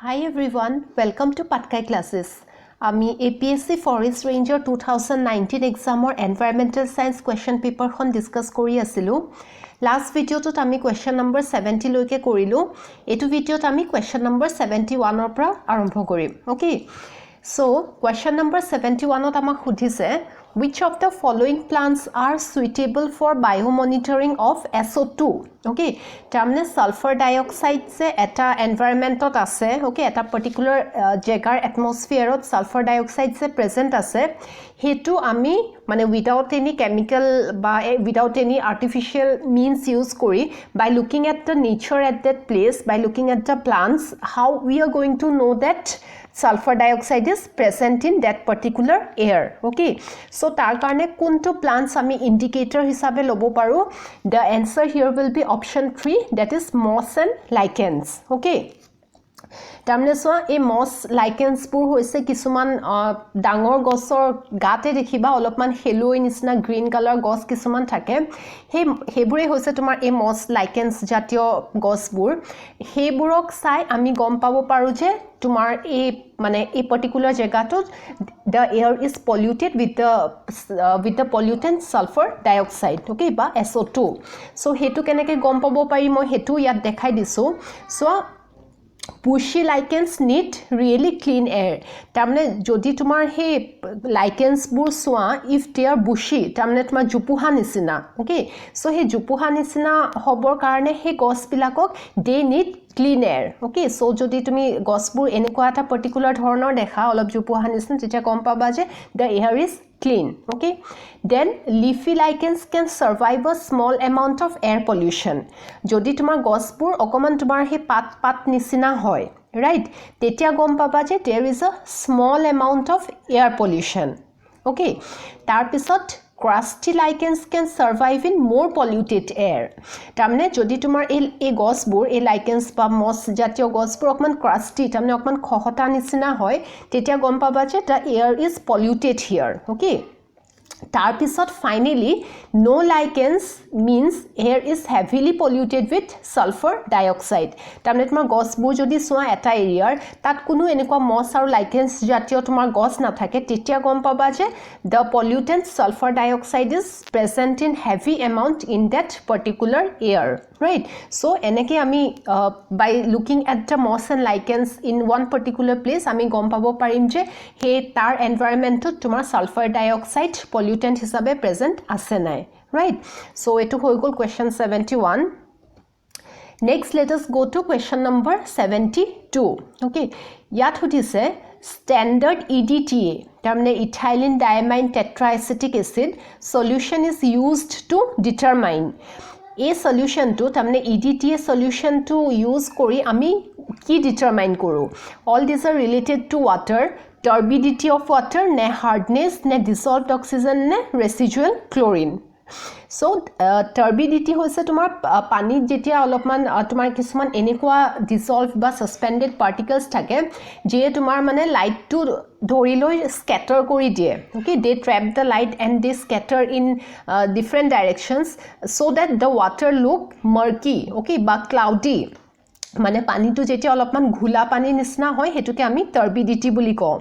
Hi everyone, welcome to Patkai classes. Ami APSC FOREST RANGER 2019 exam or environmental science question paper khon discuss kori asilu. Last video tot ami question number 70 loike korilu. Etu video tot ami question number 71 or pra arambho korim. Okay. So question number 71 ot amak khudise which of the following plants are suitable for biomonitoring of SO2. Okay, tamne sulfur dioxide se eta environment ot ase. Okay, eta particular jagar atmosphere ot sulfur dioxide se present ase. Hetu ami mane without any chemical ba without any artificial means use kori by looking at the nature at that place, by looking at the plants, how we are going to know that sulfur dioxide is present in that particular air. Okay, so tar karone kunto plants ami indicator hisabe lobo paru. The answer here will be option 3, that is moss and lichens. Okay, tamne so e moss lichens pur hoise kisuman dangor gosor gate dekhiba olopman heloi nisna green color gos kisuman thake hebure hoise tomar e moss lichens jatiyo gosbur heburok sai ami gom pabo paru je tomar e mane a particular jaga to the air is polluted with the pollutant sulfur dioxide. Okay, ba SO2. So hetu keneke gom pabo pari moi hetu yat dekhai disu. So bushy lichens need really clean air. Tamne jodi tumar he lichens bur soa if they are bushy tamne tuma jupuha nisina. Okay, so he jupuha nisina hobor karone he gos bilakok they need clean air. Okay, so jodi tumi gosbur enekwa eta particular dhoroner dekha olop jupuha nisina tetia gom paba je the air is clean. Okay, then leafy lichens can survive a small amount of air pollution. Jodi tumar gosbur okoman tumar he pat nisina hoy, right, tetia gom paba je there is a small amount of air pollution. Okay, tar pisot crusty lichens can survive in more polluted air. Tamne jodi tumar e gosbur e lichens ba moss jatiyo gosbur okman crusty tamne okman khohota nisina hoy tetia gom paba je the air is polluted here. Okay, tar pisot finally no lichens means air is heavily polluted with sulfur dioxide. Tamne tumar gosbur jodi soa eta area tat kuno enekwa moss aru lichens jatiyo tumar gos na thake tetia gom paba je the pollutant sulfur dioxide is present in heavy amount in that particular air, right? So eneke ami by looking at the moss and lichens in one particular place ami gom pabo parim je he tar environment to tumar sulfur dioxide pollutant hisabe present ase nai, right? So etu hoi gol question 71. Next let us go to question number 72. Okay, yat hudise standard EDTA tamne ethylene diamine tetraacetic acid solution is used to determine a solution to tamne EDTA solution to use kori ami ki determine koru. All these are related to water, turbidity of water, ne hardness, ne dissolved oxygen, ne residual chlorine. So turbidity hoise tomar pani jetia olopman tomar kisuman enekwa dissolved ba suspended particles thake je tomar mane light to dhori loi scatter kori die. Okay, they trap the light and they scatter in different directions so that the water look murky. Okay, ba cloudy মানে পানীটো যেতিয়া অলপমান ঘোলা পানী নিচিনা হয় হেতুকে আমি turbidity বুলি কওঁ.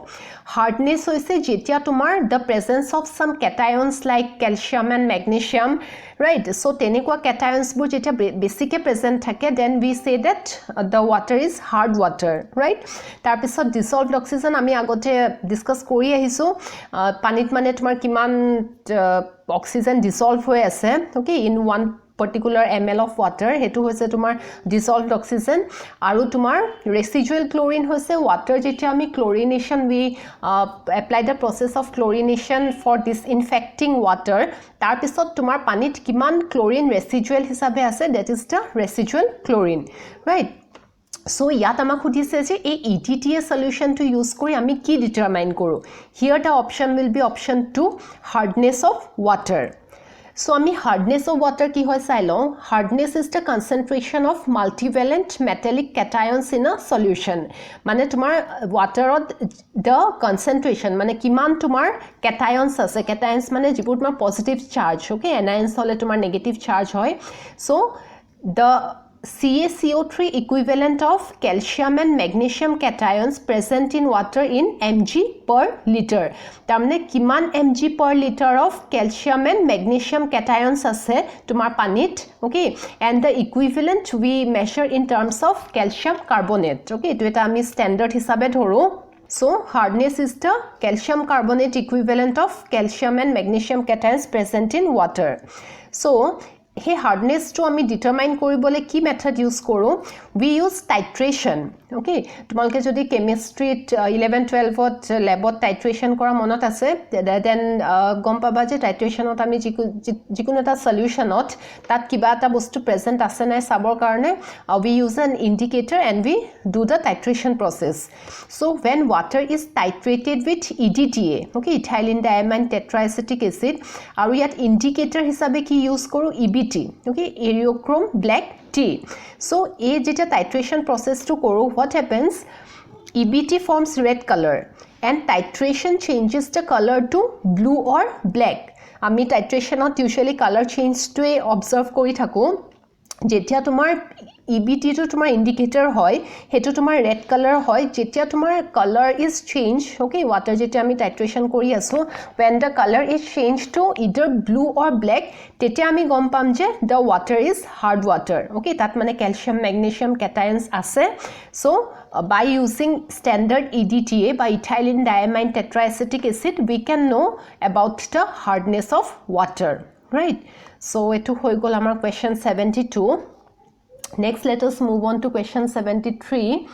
Hardness হৈছে যেতিয়া তোমাৰ the presence of some cations like calcium and magnesium, right? So তেনেকুৱা cations বোৰ যেতিয়া বেছিকে present থাকে then we say that the water is hard water, right? তাৰ পিছত dissolved oxygen আমি আগতে ডিসকাস কৰি আহিছো পানীত মানে তোমাৰ কিমান oxygen dissolve হৈ আছে. Okay, in one particular ml of water hetu hoise tomar dissolved oxygen aru tomar residual chlorine hoise water jetia ami chlorination we apply the process of chlorination for disinfecting water tar pisot tomar panit kiman chlorine residual hisabe ase that is the residual chlorine, right? So yat amak khudise je a EDTA solution to use kori ami ki determine koru. Here the option will be option 2, hardness of water. So ami hardness of water ki hoy sai lo. Hardness is the concentration of multivalent metallic cations in a solution. Mane tumar water the concentration mane kiman tumar cations ase. Cations mane jibur tumar positive charge. Okay, anions hole tumar negative charge hoy. So the CaCO3 equivalent of calcium and magnesium cations present in water in mg per liter. Tamne kiman mg per liter of calcium and magnesium cations ase tumar panit, okay, and the equivalent we measure in terms of calcium carbonate, okay, to eta ami standard hisabe dhoro. So hardness is the calcium carbonate equivalent of calcium and magnesium cations present in water. So he hardness to ami determine koribole ki method use koro, we use titration, okay. Tumalke jodi chemistry 11 12 ot lab ot titration kora monot ase, then gom paba je titration ot ami jikono eta solution ot tat kiba eta bostu present ase nai sabor karone we use an indicator and we do the titration process. So when water is titrated with EDTA, okay, ethylene diamine tetraacetic acid, aru yat indicator hisabe ki use koru EBT, okay, aerochrome black tea. So a jeta titration process to koro, what happens, EBT forms red color and titration changes the color to blue or black. Ami titration not usually color change to observe kori thako, jetia tumar EBT to tumar indicator hoy hetu tumar red color hoy, jetia tumar color is changed, okay, water jetia ami titration kori aso, when the color is changed to either blue or black, tetia ami gom pam je the water is hard water, okay, tat mane calcium magnesium cations ase. So by using standard EDTA by ethylene diamine tetraacetic acid, we can know about the hardness of water, right? So etu hoi gol amar question 72. Next, let us move on to question 73.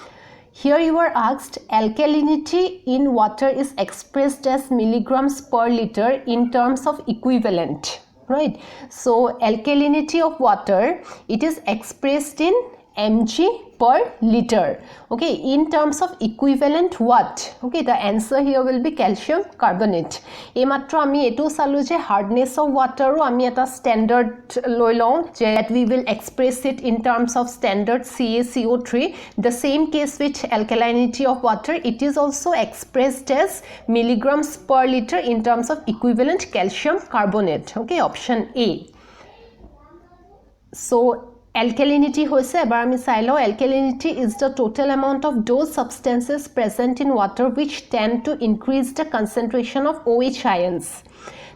Here you are asked, alkalinity in water is expressed as milligrams per liter in terms of equivalent, right? So alkalinity of water, it is expressed in mg per liter, okay, in terms of equivalent what, okay, the answer here will be calcium carbonate. E matro ami etu salu je hardness of water ro ami eta standard loi long je that we will express it in terms of standard CaCO3. The same case with alkalinity of water, it is also expressed as milligrams per liter in terms of equivalent calcium carbonate, okay, option A. So alkalinity hoise ebar ami sai lo, alkalinity is the total amount of those substances present in water which tend to increase the concentration of OH ions.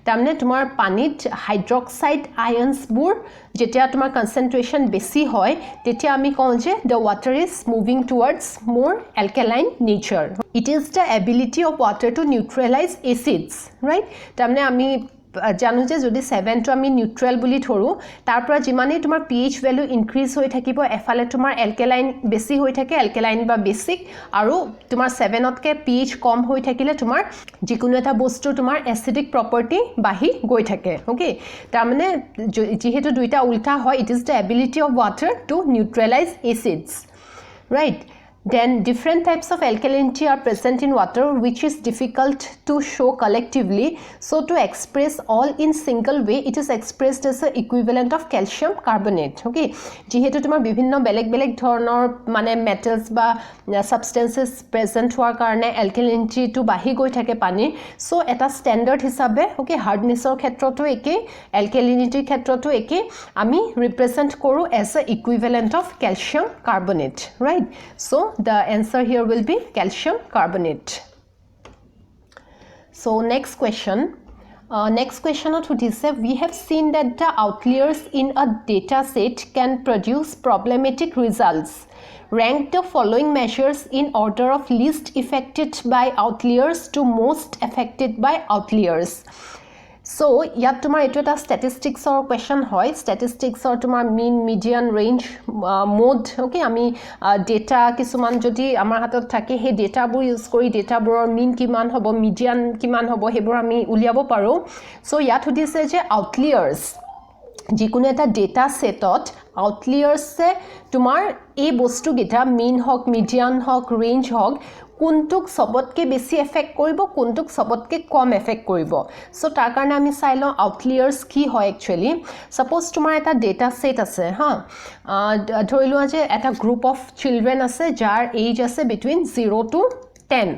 Tamne tumar panit hydroxide ions bur jetia tumar concentration besi hoy, tetia ami kol je the water is moving towards more alkaline nature. It is the ability of water to neutralize acids, right? Tamne ami জানো যে যদি 7 to আমি neutral বুলি ধৰো, তাৰ পৰা যিমানে তোমাৰ pH ভ্যালু ইনক্ৰিজ হৈ থাকিব, এফালে তোমাৰ অ্যালকালাইন বেছি হৈ থাকে, অ্যালকালাইন বা বেসিক, আৰু তোমাৰ 7 তকে pH কম হৈ থাকিলে তোমাৰ যিকোনো এটা বস্তু তোমাৰ এসিডিক প্ৰপাৰ্টি বাহি গৈ থাকে, ওকে। তাৰ মানে যেহেতু দুইটা উল্টা হয়, it is the ability of water to neutralise acids, right? Then different types of alkalinity are present in water which is difficult to show collectively. So to express all in single way, it is expressed as a equivalent of calcium carbonate, okay. Jehetu tumar bibhinno beleg beleg dhornor mane metals ba substances present hoar karone alkalinity to bahi goi thake pani, so eta standard hisabe, okay, hardness or khetroto eke, alkalinity khetroto eke, ami represent koru as a equivalent of calcium carbonate, right? So the answer here will be calcium carbonate. So next question we have seen that the outliers in a data set can produce problematic results. Rank the following measures in order of least affected by outliers to most affected by outliers. So ইয়াত তোমাৰ এটো এটা statistics or question হয়, statistics or তোমাৰ mean median range mode, okay, আমি data কিছুমান যদি আমাৰ হাতত থাকে, সেই data বোৰ ইউজ কৰি data বোৰৰ mean কিমান হ'ব, median কিমান হ'ব, হেবোৰ আমি উলিয়াব পাৰো। So ইয়াত সুধিছে যে outliers, যিকোনো এটা data setত outliers তোমাৰ এই বস্তু গিটা mean হক, median হক, range হক, কোনটুক সবতকে বেছি এফেক্ট কৰিব, কোনটুক সবতকে কম এফেক্ট কৰিব। সো তাৰ কাৰণে আমি চাই লওঁ আউটলিয়াৰ্স কি হয় একচুয়ালি। সাপোজ তোমাৰ এটা ডেটা সেট আছে, হা, ধৰি লোৱা যে এটা গ্ৰুপ অফ চিলড্ৰেন আছে যাৰ এজ আছে between 0 to 10।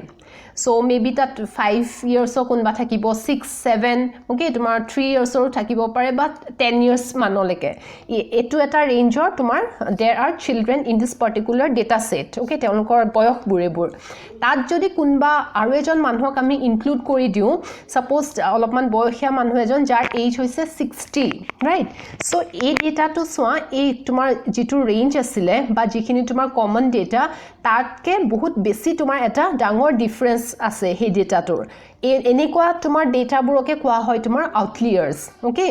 so maybe that 5 years or কোনবা থাকিব 6 7 okay তোমাৰ 3 years or থাকিব পাৰে but 10 years মানলৈকে এটো এটা ৰেঞ্জৰ তোমাৰ there are children in this particular data set okay তেওঁলোকৰ বয়স বুৰেবোৰ তাত যদি কোনবা আৰু এজন মানুহক আমি ইনক্লুড কৰি দিও suppose অলপমান বয়সীয়া মানুহ এজন যাৰ এজ হৈছে 60 right so এই ডেটাটো সোয়া এই তোমাৰ যেটো ৰেঞ্জ আছিল বা যিখিনি তোমাৰ কমন ডেটা তাতকে বহুত বেছি তোমাৰ এটা ডাঙৰ ডিফাৰেন্স আছে হে ডেটাটোৰ এনেকুৱা তোমাৰ ডেটাবোৰকে কোৱা হয় তোমাৰ আউটলিয়াৰ্স ওকে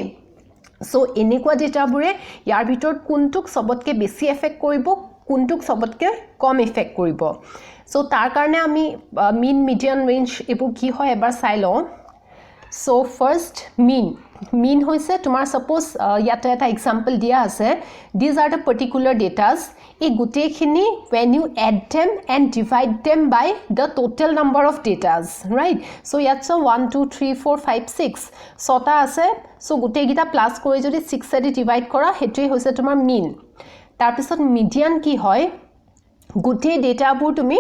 সো এনেকুৱা ডেটাবোৰে ইয়াৰ ভিতৰত কোনটোক সবতকে বেছি এফেক্ট কৰিব কোনটোক সবতকে কম এফেক্ট কৰিব সো তাৰ কাৰণে আমি মিন মিডিয়ান ৰেঞ্জ এবোৰ কি হয় এবাৰ চাই লওঁ So first mean hoise tomar suppose yata eta example dia ase these are the particular datas e gute khini when you add them and divide them by the total number of datas right so yat so 1 2 3 4 5 6 sota ase so gute gita plus kori jodi 6 edi divide kora hetui hoise tomar mean tar pisot median ki hoy gute data bur tumi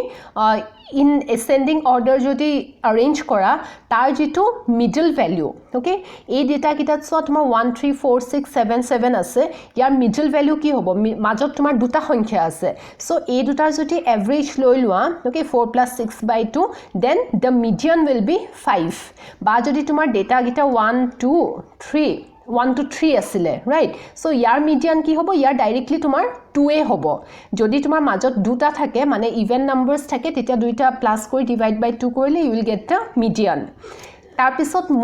in ascending order jodi arrange kora tar jitu middle value okay ei data kitat so tomar 1 3 4 6 7 7 ase yar middle value ki hobo majot tomar duta সংখ্যা ase so ei dutar jodi average loi lua okay 4 plus 6 by 2 then the median will be 5 ba jodi tomar data gita 1 2 3 1 to 3 asile right so yar median ki hobo yar directly tomar 2a hobo jodi tomar majot duta thake mane even numbers thake tetia duita plus kori divide by 2 korile you will get the median tar pisot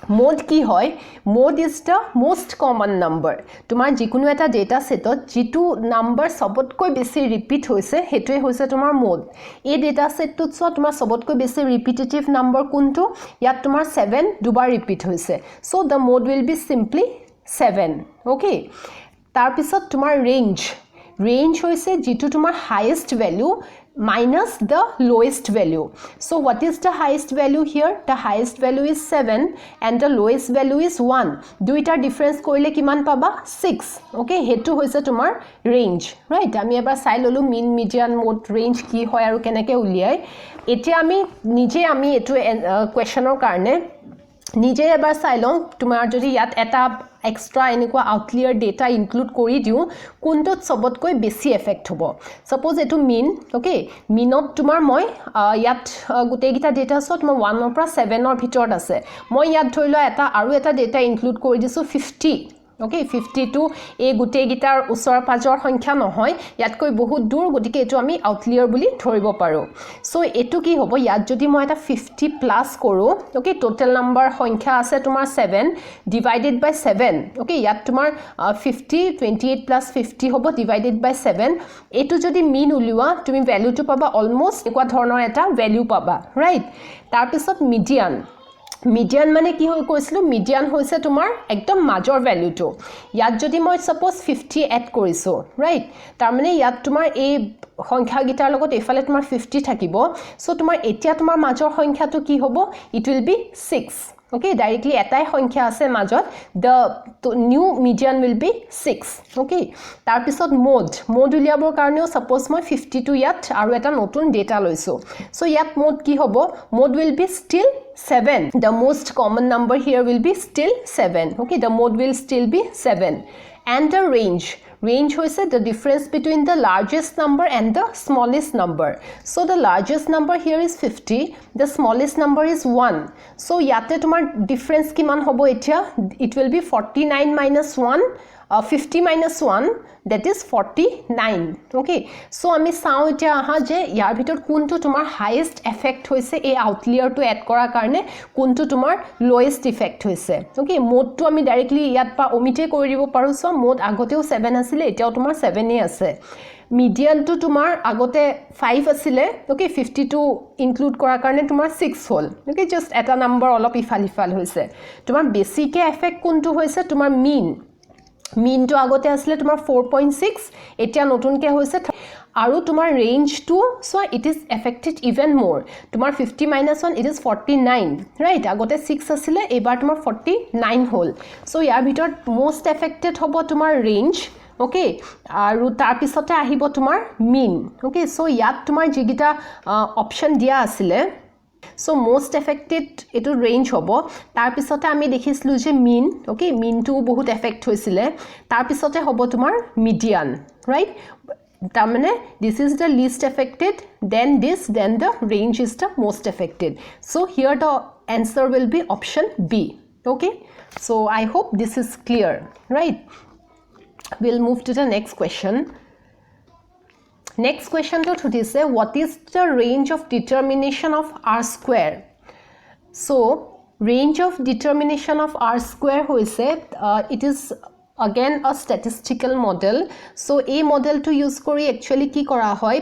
mode ki hoy mode is the most common number tomar jikunu eta data setot jitu number sobotkoi besi repeat hoise hetoi hoise tomar mode ei data set tut so tomar sobotkoi besi repetitive number kuntu yat tomar 7 dubar repeat hoise so the mode will be simply 7 okay tar pisot tomar range hoise jitu tomar highest value minus the lowest value so what is the highest value here the highest value is 7 and the lowest value is 1 duita difference korile kiman paba 6 okay hetu hoise tomar range right ami ebar sai lolu mean median mode range ki hoy aru kenake uliai etia ami etu questionor karne nije ebar sai lom tomar jodi yat eta extra enekwa outlier data include kori diu kuntot sobotkoi besi effect hobo suppose etu mean okay meanot tomar moi yat gute gita data so tomar 1 or pra 7 or bhitor ase moi yat dhoilo eta aru eta data include kori disu 50 okay 52 এই গুটে guitar উছৰ পাজৰ সংখ্যা নহয় ইয়াতকৈ বহুত দূৰ গটিকে এটো আমি আউটলিয়াৰ বুলি ধৰিব পাৰো সো এটো কি হ'ব ইয়াত যদি মই এটা 50 প্লাস কৰো okay টোটাল নাম্বাৰ সংখ্যা আছে তোমাৰ 7 ডিভাইডেড বাই 7 okay ইয়াত তোমাৰ 50 28 plus 50 হ'ব ডিভাইডেড বাই 7 এটো যদি মিন উলিওৱা তুমি ভ্যালুটো পাবা অলমোস্ট একৱা ধৰণৰ এটা ভ্যালু পাবা ৰাইট তাৰ পিছত median মানে কি হৈ কৈছিল median হৈছে তোমাৰ একদম মাজৰ ভ্যালুটো ইয়াত যদি মই suppose 50 এড কৰিছো ৰাইট তাৰ মানে ইয়াত তোমাৰ এই সংখ্যা গিটাৰ লগত এফালে তোমাৰ 50 থাকিব সো তোমাৰ এতিয়া তোমাৰ মাজৰ সংখ্যাটো কি হ'ব it will be 6 okay directly এটাই সংখ্যা আছে মাজত the new median will be 6 okay তাৰ পিছত mode উলিয়াবৰ কাৰণেও suppose মই 52 ইয়াত আৰু এটা নতুন ডেটা লৈছো সো ইয়াত mode কি হ'ব mode will be still 7 the most common number here will be still 7 okay the mode will still be 7 and the range hoise the difference between the largest number and the smallest number so the largest number here is 50 the smallest number is 1 so yate tomar difference kiman hobo etia it will be 49 minus 1 50 minus 1 that is 49 okay so ami sao etia aha je yar bhitor kuntu tomar highest effect hoise ei outlier to add kora karne kuntu tomar lowest effect hoise okay mode to ami directly yat pa omite kori dibo paru so mode agoteo 7 asile etiao tomar 7 e ase median to tomar agote 5 asile okay 52 include kora karne tomar 6 hol okay just eta number olop ifal hoise tomar basic effect kuntu hoise tomar mean to agote asile tomar 4.6 etia notunke hoise aru tomar range to so it is affected even more tomar 50 minus 1 it is 49 right agote 6 asile ebar tomar 49 hole so yar bhitor most affected hobo tomar range okay aru tar pisote ahibo tumar mean okay so yat tumar jigita option dia asile so most affected etu range hobo tar pisote ami dekhislu je mean okay mean to bahut affect hoisile tar pisote hobo tumar median right tamane this is the least affected then this then the range is the most affected so here the answer will be option B okay so I hope this is clear right we'll move to the next question to this what is the range of determination of r square so range of determination of r square hoise it is again a statistical model so a model to use kori actually ki kora hoy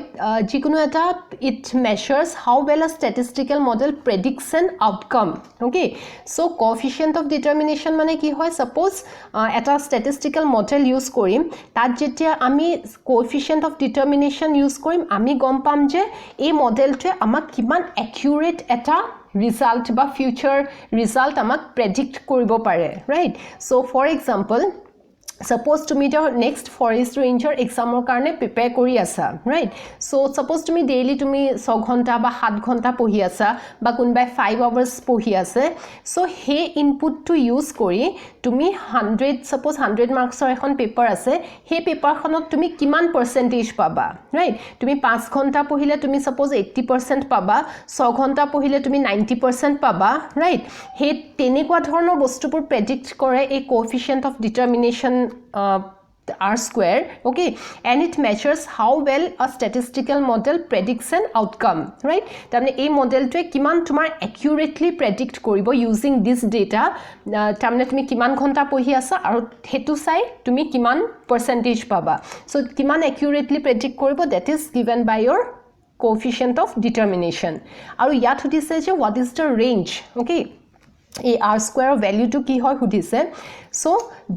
jikono eta it measures how well a statistical model predicts an outcome okay so coefficient of determination mane ki hoy suppose eta statistical model use korim tat jetia ami coefficient of determination use korim ami gom pam je a model to amak kiman accurate eta result ba future result amak predict koribo pare right so for example suppose to me the next forest ranger exam or karne prepare kori asa right so suppose to me daily to me 6 ghonta ba 7 ghonta pohi asa ba kunbai 5 hours pohi ase so he input to use kori tumi 100 suppose 100 marks or ekhon paper ase he paper khonot tumi kiman percentage paba right tumi 5 ghonta pohile tumi suppose 80% paba 6 ghonta pohile tumi 90% paba right he tenekwa dhornor bostupur predict kore a coefficient of determination r square okay and it measures how well a statistical model predicts an outcome right tamne a model to kiman tumar accurately predict koribo using this data tamne tumi kiman ghonta pohi asa aru hetu sai tumi kiman percentage paba so kiman accurately predict koribo that is given by your coefficient of determination aru yat hudise je what is the range okay a r square value to ki hoy hudise so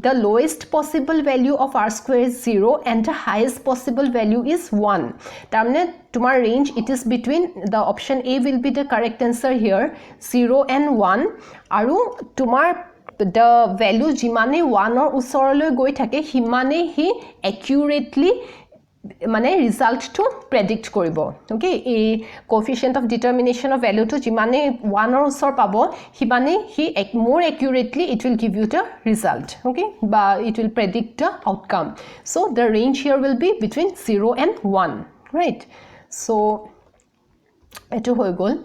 the lowest possible value of r square is 0 and the highest possible value is 1 tamne tumar range it is between the option A will be the correct answer here 0 and 1 aru tumar the value jimane 1 or usorole goi thake himane hi accurately মানে result to predict koribo okay a coefficient of determination of value to jimane 1 or usor pabo himane he more accurately it will give you the result okay but it will predict the outcome so the range here will be between 0 and 1 right so eto hoy gol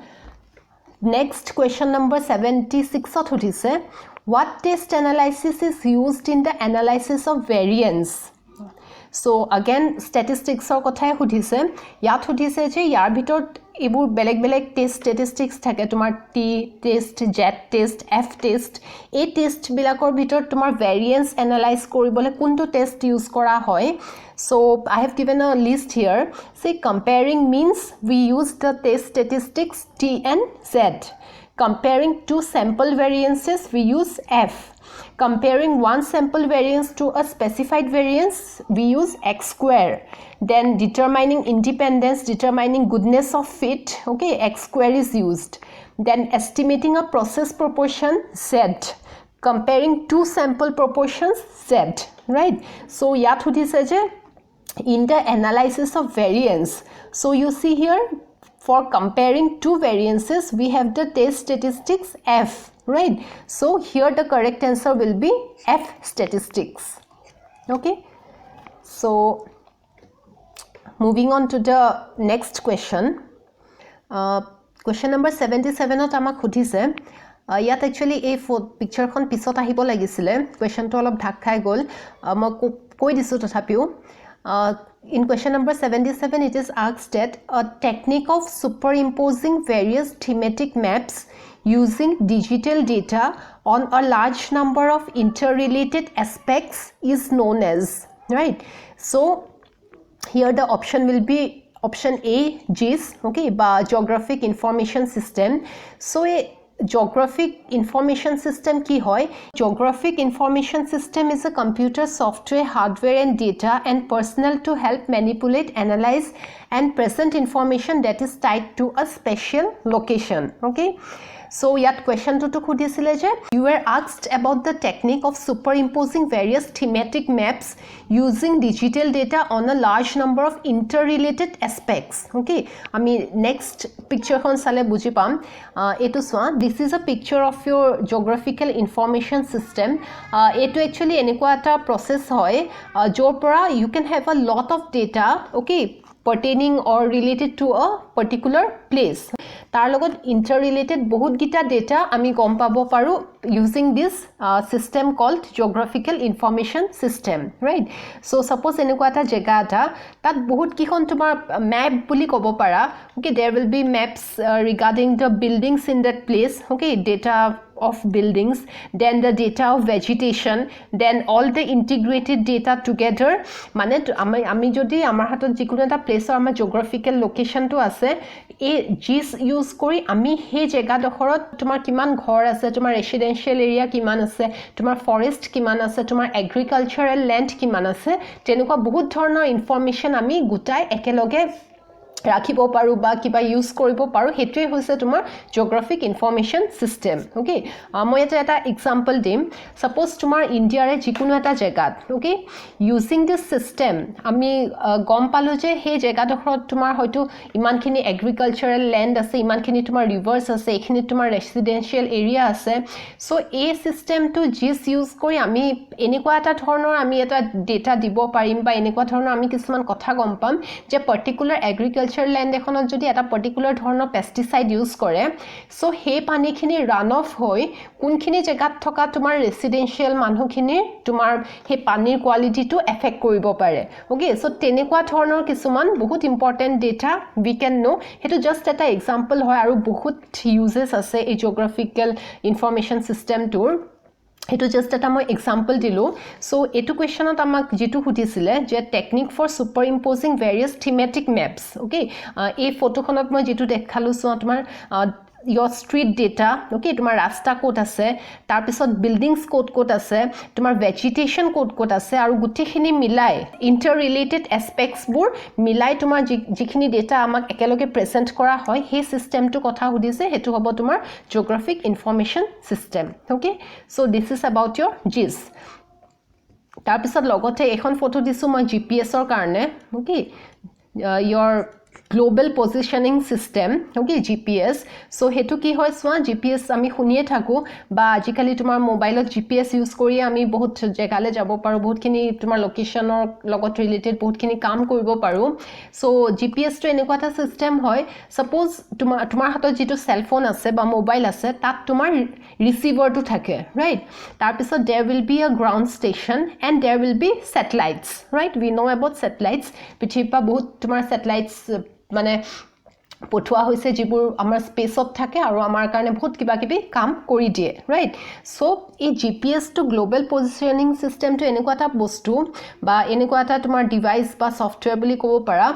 next question number 76 ot hodise what test analysis is used in the analysis of variance so again statistics or kothay hudise yat hudise je yar bhitor ebur beleg test statistics thake tomar t test jet test f test a test bilakor bhitor tomar variance analyze koribole kuntu test use kora hoy so I have given a list here say comparing means we use the test statistics t and z comparing two sample variances we use f comparing one sample variance to a specified variance we use x square then determining independence determining goodness of fit okay x square is used then estimating a process proportion z comparing two sample proportions z right so yat hudise je in the analysis of variance so you see here for comparing two variances we have the test statistics f right so here the correct answer will be f statistics okay so moving on to the next question question number 77 ot amak khudise yat actually a picture khon pisot ahibo lagisile question to olop dhak khai gol ma koi disu tothapiu in question number 77 it is asked that a technique of superimposing various thematic maps using digital data on a large number of interrelated aspects is known as right so here the option will be option A GIS okay ba geographic information system so a geographic information system ki hoy geographic information system is a computer software hardware and data and personnel to help manipulate analyze and present information that is tied to a special location okay So yat question to khudisile je you were asked about the technique of superimposing various thematic maps using digital data on a large number of interrelated aspects. Okay, I mean next picture khon sale buji pam etu swa this is a picture of your geographical information system. Etu actually enekwa eta process hoy jor pora you can have a lot of data, okay, pertaining or related to a particular place. Tar logot interrelated bahut gita data ami gom pabo paru using this system called geographical information system, right? So suppose enekwa eta jega eta tat bahut kikhon tumar map buli kobo para, okay, there will be maps regarding the buildings in that place, okay, data of buildings, then the data of vegetation, then all the integrated data together. Mane ami jodi amar hatot jikono eta place or amar geographical location to ase e GIS use kori ami he jega dokhorot tumar kiman ghor ase, tumar residential area kiman ase, tumar forest kiman ase, tumar agricultural land kiman ase, tenukwa bahut dhornor information ami gutai ekeloge ৰাখিব পাৰো বা কিবা use কৰিব পাৰো হেতুৱে হৈছে তোমাৰ geographic information system okay মই এটা এক্সাম্পল দিম সাপোজ তোমাৰ ইন্ডিয়াৰে যিকোনো এটা জায়গাত ওকে ইউজিং দিস সিস্টেম আমি গম পালো যে হে জায়গাডখৰত তোমাৰ হয়তো ইমানখিনি এগ্ৰিকালচাৰাল ল্যান্ড আছে ইমানখিনি তোমাৰ ৰিভাৰ্স আছে এখিনি তোমাৰ ৰেসিডেন্সিয়েল এৰিয়া আছে সো এই সিস্টেমটো জিস ইউজ কৰি আমি এনেকুৱা এটা ধৰণৰ আমি এটা ডেটা দিব পাৰিম বা এনেকুৱা ধৰণৰ আমি কিছুমান কথা গম পাম যে পাৰ্টিকুলাৰ এগ্ৰিকালচাৰ ল্যান্ড এখনত যদি এটা পাৰ্টিকুলাৰ ধৰণৰ পেস্টিসাইড ইউজ কৰে সো হে পানীখিনি ৰান অফ হৈ কোনখিনি জায়গাত থকা তোমাৰ ৰেসিডেন্সিয়েল মানুহখিনি তোমাৰ হে পানীৰ কোৱালিটিটো এফেক্ট কৰিব পাৰে ওকে সো তেনেকুৱা ধৰণৰ কিছুমান বহুত ইম্পৰ্টেন্ট ডেটা উই ক্যান নো হেতু জাস্ট এটা এক্সাম্পল হয় আৰু বহুত ইউজেস আছে এই জিওগ্ৰাফিক্যাল ইনফৰমেশন সিস্টেমটোৰ এটো জাস্ট এটা মই এক্সাম্পল দিলো সো এটো কোৱেশ্চনত আমাক যেটো খুদিছিলে যে technique for superimposing various thematic maps okay এই ফটোখনত মই যেটো দেখালো সো তোমাৰ your street data okay tumar rasta code ase tar pisot buildings code ase tumar vegetation code ase aru guti khini milai interrelated aspects bur milai tumar jikhini data amak ekeloge present kora hoy he system to kotha hudise hetu hobo tumar geographic information system okay so this is about your GIS tar pisot logote ekhon photo disu moi GPS or karne okay your global positioning system okay GPS so hetu ki hoy swa GPS ami khuniye thaku ba ajikali tumar mobile ot GPS use kori ami bahut jegale jabo paru bahut kini tumar location or logot related bahut kini kaam koribo paru so GPS to enekwa ta system hoy suppose tumar hatot jitu cell phone ase ba mobile ase tat tumar receiver to thake right tar pisot there will be a ground station and there will be satellites right we know about satellites pithipa bahut tumar satellites মানে পঠোৱা হৈছে যিবোৰ আমাৰ স্পেসত থাকে আৰু আমাৰ কাৰণে বহুত কিবা কিবি কাম কৰি দিয়ে ৰাইট সো এই জিপিএস টু গ্লোবাল পজিশনিং সিস্টেম টু এনেকুৱা এটা বস্তু বা এনেকুৱা এটা তোমাৰ ডিভাইস বা সফটওয়্যাৰ বুলি ক'ব পাৰা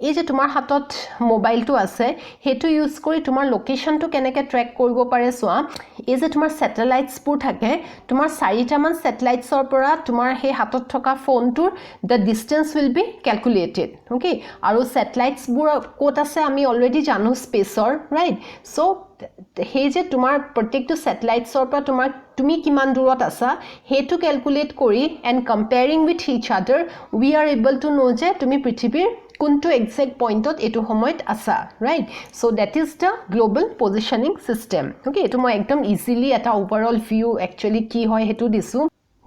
এই যে তোমাৰ হাতত মোবাইলটো আছে হেতু ইউজ কৰি তোমাৰ লোকেশনটো কেনেকৈ ট্ৰেক কৰিব পাৰে সোৱা এই যে তোমাৰ স্যাটেলাইটছবোৰ থাকে তোমাৰ 4টা মান স্যাটেলাইটছৰ পৰা তোমাৰ হে হাতত থকা ফোনটোৰ the distance will be calculated okay আৰু স্যাটেলাইটছবোৰ ক'ত আছে আমি অলৰেডি জানো স্পেসৰ ৰাইট সো হে যে তোমাৰ প্ৰত্যেকটো স্যাটেলাইটছৰ পৰা তোমাৰ তুমি কিমান দূৰত আছা হেতু ক্যালকুলেট কৰি এন্ড কম্পেয়াৰিং উইথ ইচ আদাৰ we are able to know যে তুমি পৃথিৱীৰ কোনটো এক্সাক্ট পইণ্টত এটো সময়ত আছা right so that is the global positioning system okay এটো মই একদম ইজিলি এটা ওভাৰঅল ভিউ একচুয়ালি কি হয় হেতু দিছো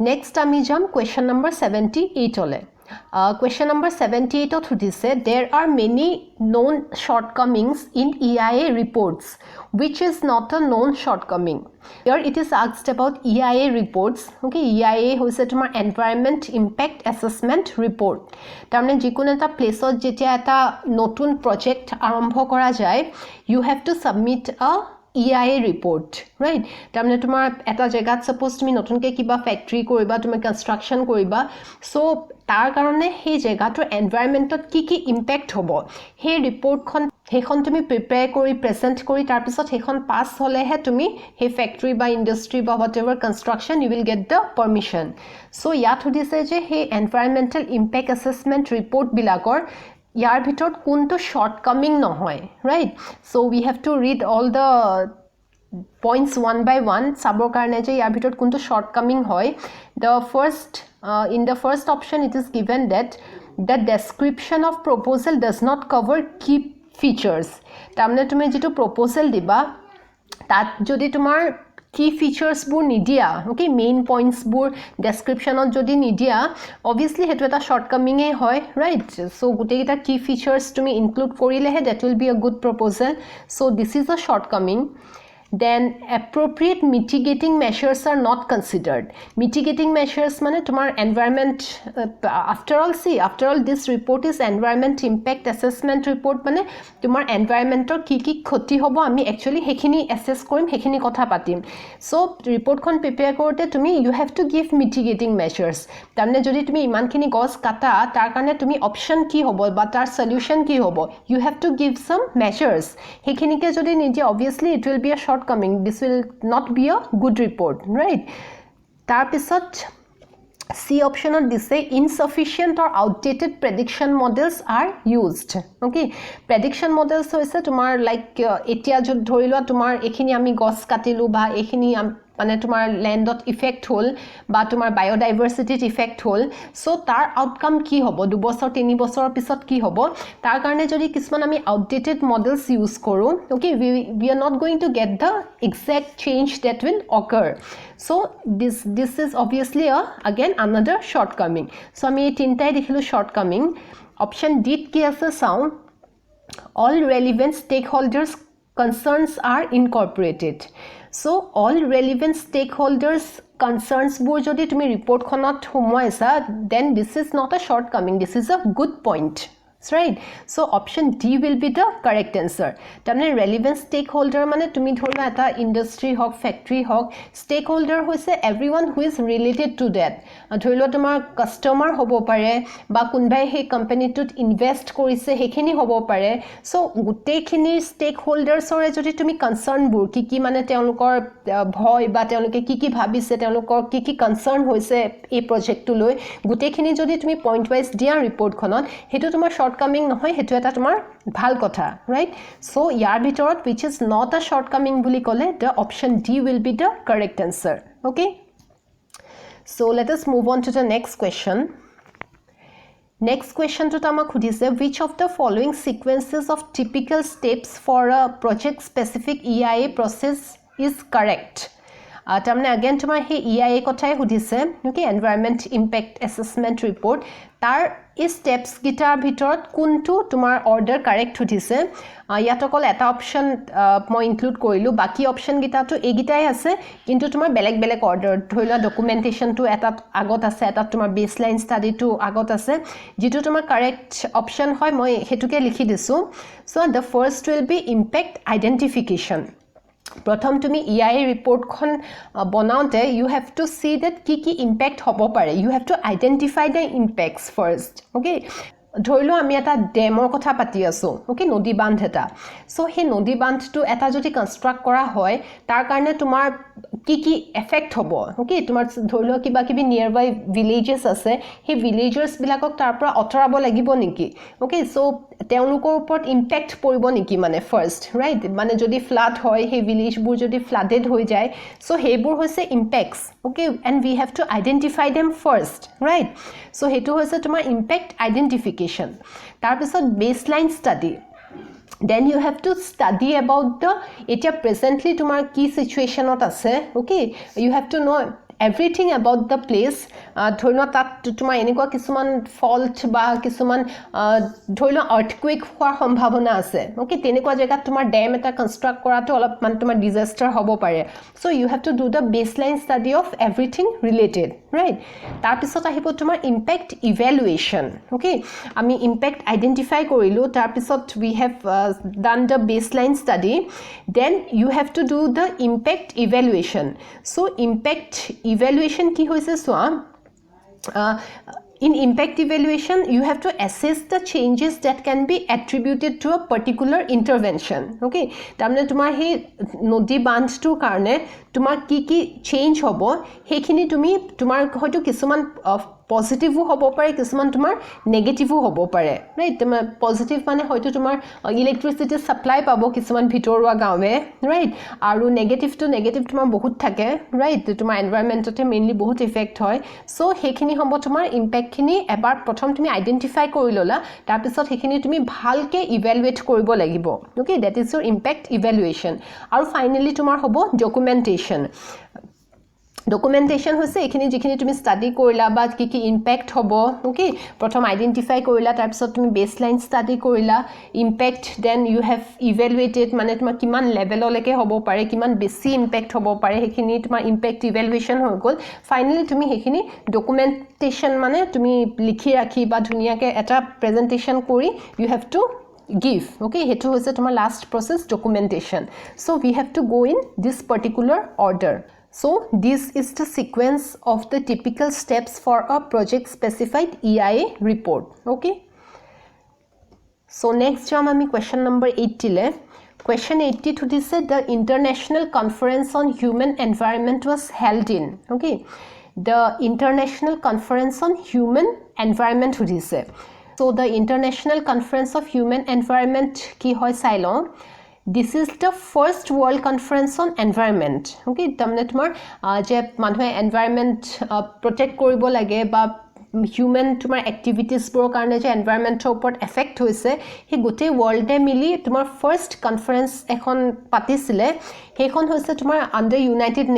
নেক্সট আমি যাম কোৱেশ্চন নম্বৰ 78 অলে question number 78 of this there are many known shortcomings in EIA reports which is not a known shortcoming here it is asked about EIA reports okay EIA hoise tomar environment impact assessment report tamne jikun eta place ot jetia eta notun project arambho kora jay you have to submit a EIA report right tamne tomar eta jagat suppose tumi notunke kiba factory koriba tumi construction koriba so tar karone he jagator environmentot ki impact hobo he report khon tumi prepare kori present kori tar pisot hekhon pass hole he tumi he factory ba industry ba whatever construction you will get the permission so yat hodise je he environmental impact assessment report bilakor ইয়াৰ ভিতৰত কোনটো shortcoming নহয় right so we have to read all the points one by one sabor karone je yar bhitor kuntu shortcoming hoy the first in the first option it is given that the description of proposal does not cover key features tamne tumi jitu proposal diba tat jodi tumar key features bur nidia okay main points bur description ot jodi nidia obviously hetu eta shortcoming e hoy right so gute kita key features tumi include korile he that will be a good proposal so this is a shortcoming then appropriate mitigating measures are not considered mitigating measures mane tumar environment after all this report is environment impact assessment report mane tumar environment or ki khoti hobo ami actually hekhini assess korim hekhini kotha patim so report kon prepare korte tumi you have to give mitigating measures tamne jodi tumi iman khini gos kata tar karone tumi option ki hobo ba tar solution ki hobo you have to give some measures hekhini ke jodi nije obviously it will be a shortcoming this will not be a good report right tar pisot C option on this say insufficient or outdated prediction models are used okay prediction models hoise tumar like etia jod dhorilo tumar ekhini ami gos katilu ba ekhini মানে তোমার ল্যান্ডত effect হল বা তোমার বায়োডাইভার্সিটিত effect হল so তার outcome কি হব 2 বছর 3 বছর পিছত কি হব তার কারণে যদি কিসমান আমি আউটডেটেড মডেলস ইউজ করো okay we are not going to get the exact change that will occur so this is obviously again another shortcoming so আমি এই তিনটাই দেখিলো shortcoming option D কি আছে চাও all relevant stakeholders concerns are incorporated so all relevant stakeholders concerns bur jodi tumi report khonot humoisa then this is not a shortcoming this is a good point right so option D will be the correct answer tamne relevant stakeholder mane tumi dhorla eta industry hok factory hok stakeholder hoise everyone who is related to that dhorlo tomar customer hobo pare ba kunbai he company tut invest korise hekhini hobo pare so gute khini stakeholders ore jodi tumi concern bur ki mane teolukor bhoy ba teoluke ki bhabise teolukor ki concern hoise ei project tu loi gute khini jodi tumi point wise dia report khonot hetu tomar shortcoming নহয় হেতু এটা তোমাৰ ভাল কথা right so ইয়াৰ ভিতৰত which is not a shortcoming বুলি কলে the option D will be the correct answer okay so let us move on to the next question to tama khudise which of the following sequences of typical steps for a project specific EIA process is correct tamne again tomar he EIA kothai hudise okay environment impact assessment report tar steps gitar bhitorot kuntu tomar order correct hudise yato kol eta option moi include korilu baki option gita to egitai ase kintu tomar beleg order dhoila documentation to eta agot ase eta tomar baseline study to agot ase jitu tomar correct option hoy moi hetuke likhi disu so the first will be impact identification प्रथम तुमी EIA report khon banaute you have to see that ki impact hobo pare you have to identify the impacts first okay ধৰিলো আমি এটা ডেমৰ কথা পাতি আছো okay নদী বান্ধ এটা সো হে নদী বান্ধটো এটা যদি কনস্ট্ৰাক্ট কৰা হয় তাৰ কাৰণে তোমাৰ কি এফেক্ট হ'ব ওকে তোমাৰ ধৰিলো কিবা কিবি নিয়াৰবাই ভিলেজেস আছে হে ভিলেজাৰ্স বিলাকক তাৰ পৰা অতৰাব লাগিব নেকি ওকে সো তেওঁলোকৰ ওপৰত ইম্প্যাক্ট পৰিব নেকি মানে ফাৰ্স্ট ৰাইট মানে যদি ফ্লাড হয় হে ভিলেজবোৰ যদি ফ্লাডেড হৈ যায় সো হেবোৰ হৈছে impacts okay and we have to identify them first right so হেতু হৈছে তোমাৰ ইম্প্যাক্ট আইডেন্টিফিকেশন তাৰ পিছত baseline study then you have to study about the etia presently tomar ki situation ot ase okay you have to know everything about the place dhorno tat tomar eniko kisuman fault ba kisuman dhorlo earthquake hwar sambhavona ase okay tenekwa jaga tomar dam eta construct korato olop man tomar disaster hobo pare so you have to do the baseline study of everything related right tar pisot ahibo tomar impact evaluation okay ami impact identify korilu tar pisot we have done the baseline study then you have to do the impact evaluation so impact evaluation ki hoise so in impact evaluation you have to assess the changes that can be attributed to a particular intervention okay tamne tumar he nodi bandh to karone tumar ki change hobo hekhini tumi tumar hoyto kisuman পজিটিভও হ'ব পাৰে কিছুমান তোমাৰ নেগেটিভও হ'ব পাৰে right তোমাৰ positive মানে হয়তো তোমাৰ ইলেক্ট্ৰিসিটি সাপ্লাই পাব কিছুমান ভিতৰুৱা গাঁৱে ৰাইট আৰু নেগেটিভ তোমাৰ বহুত থাকে ৰাইট তোমাৰ এনভায়ৰনমেন্টতে মেইনলি বহুত ইফেক্ট হয় সো হেখিনি হ'ব তোমাৰ ইম্প্যাক্ট খিনি এবাৰ প্ৰথম তুমি আইডেন্টিফাই কৰি ললা তাৰ পিছত হেখিনি তুমি ভালকে ইভালুৱেট কৰিব লাগিব okay that is your impact evaluation আৰু ফাইনালি তোমাৰ হ'ব ডকুমেন্টেশন ডকুমেন্টেশন হৈছে এখিনি যিখিনি তুমি ষ্টাডি কৰিলা বা কি ইম্প্যাক্ট হ'ব ওকে প্ৰথম আইডেন্টিফাই কৰিলা তাৰ পিছত তুমি বেসলাইন ষ্টাডি কৰিলা ইম্প্যাক্ট দেন ইউ হ্যাভ ইভালুৱেটেড মানে তোমাৰ কিমান লেভেললৈকে হ'ব পাৰে কিমান বেছি ইম্প্যাক্ট হ'ব পাৰে হেখিনি তোমাৰ ইম্প্যাক্ট ইভালুৱেচন হৈ গ'ল ফাইনালি তুমি হেখিনি ডকুমেন্টেশন মানে তুমি লিখি ৰাখি বা ধুনিয়াকে এটা প্ৰেজেন্টেশন কৰি you have to give okay hetu hoise tomar last process documentation so we have to go in this particular order so this is the sequence of the typical steps for a project specified EIA report okay so next jam ami question number 80 le question 80 to this the international conference on human environment was held in okay the international conference on human environment to this so the international conference of human environment ki hoy sailo this is the first world conference on environment okay tamne tumar je manhoe environment protect koribo lage ba human tumar activities bor karone je environment upor effect hoise he gote world e mili tumar first conference ekhon patisile hekhon hoise tumar under united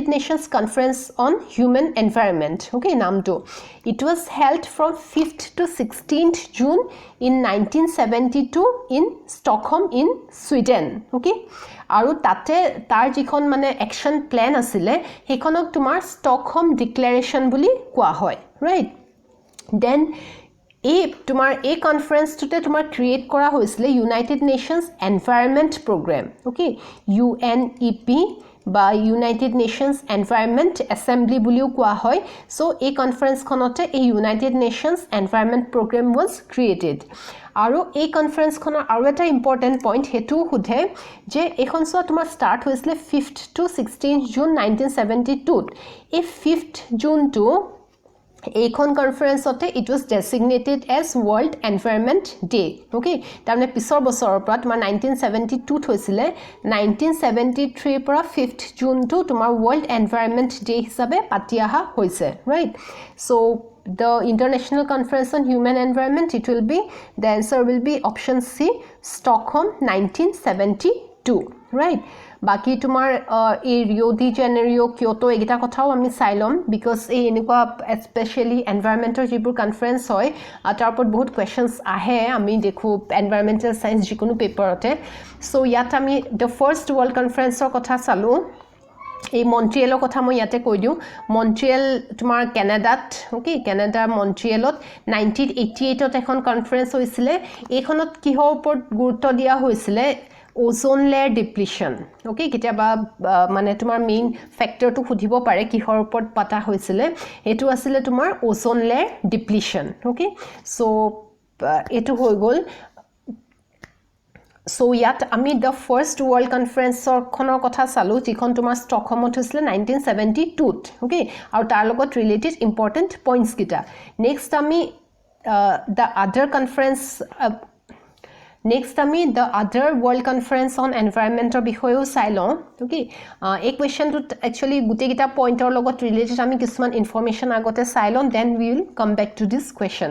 nations conference on human environment okay naam to it was held from 5th to 16th June in 1972 in Stockholm in Sweden okay আৰু তাতে তাৰ যিখন মানে action plan আছিল হেখনক তোমাৰ Stockholm ডিক্লাৰেশন বুলি কোৱা হয় ৰাইট দেন এই তোমাৰ এই কনফাৰেন্সটোতে তোমাৰ ক্ৰিয়েট কৰা হৈছিল United Nations Environment Programme okay UNEP বা ইউনাইটেড নেশনস এনভায়ৰনমেন্ট এসেম্বলি বুলিও কোৱা হয় সো এই কনফাৰেন্সখনতে এই United Nations Environment Programme was created আৰু এই কনফাৰেন্সখনৰ আৰু এটা ইম্পৰ্টেন্ট পইণ্ট হেতু খুধে যে এখন সো তোমাৰ স্টাৰ্ট হৈছিল 5th to 16th June 1972 এই 5th June to এইখন কনফাৰেন্সতে it was designated as World Environment Day okay তাৰমানে পিছৰ বছৰৰ পৰা তোমাৰ 1972 হৈছিল 1973 পৰা 5th June to তোমাৰ World Environment Day হিচাপে পাতি আহা হৈছে right so the international conference on human environment it will be the answer will be option C Stockholm 1972 right বাকি তোমাৰ এই ৰিও ডি জেনেৰিও কিয়োটো এগিটা কথাও আমি চাইলম বিকজ এই এনেকুৱা স্পেশালি এনভায়ৰনমেন্টৰ যিবোৰ কনফাৰেন্স হয় তাৰ ওপৰত বহুত কোৱেশ্চনস আহে আমি দেখো এনভায়ৰনমেন্টাল সায়েন্স যিকোনো পেপাৰতে সো ইয়াত আমি দ্য ফাৰ্স্ট ওয়াৰ্ল্ড কনফাৰেন্সৰ কথা চালো এই মন্ট্ৰিয়েলৰ কথা মই ইয়াতে কৈ দিও মন্ট্ৰিয়েল তোমাৰ কানাডাত ওকে কানাডাৰ মন্ট্ৰিয়েলত 1988 ত এখন কনফাৰেন্স হৈছিল এইখনত কিহৰ ওপৰত গুৰুত্ব দিয়া হৈছিল ozone layer depletion okay কিটাবা মানে তোমাৰ মেইন ফ্যাক্টৰটো খুদিব পাৰে কিহৰ ওপৰত পাতা হৈছিল এটো আছিল তোমাৰ ozone layer depletion okay so এটো হৈ গল so yat ami the first world conference খনৰ কথা চালো যিখন তোমাৰ ষ্টকহোমত হৈছিল 1972 okay আৰু তাৰ লগত related important points কিটা next ami the other conference next ami the other world conference on environment বিষয়ও চাইলো okay এই কোৱেশ্চনটো actually গুটে গিটা পইণ্টৰ লগত related আমি কিছুমান ইনফৰমেশন আগতে চাইলো then we will come back to this question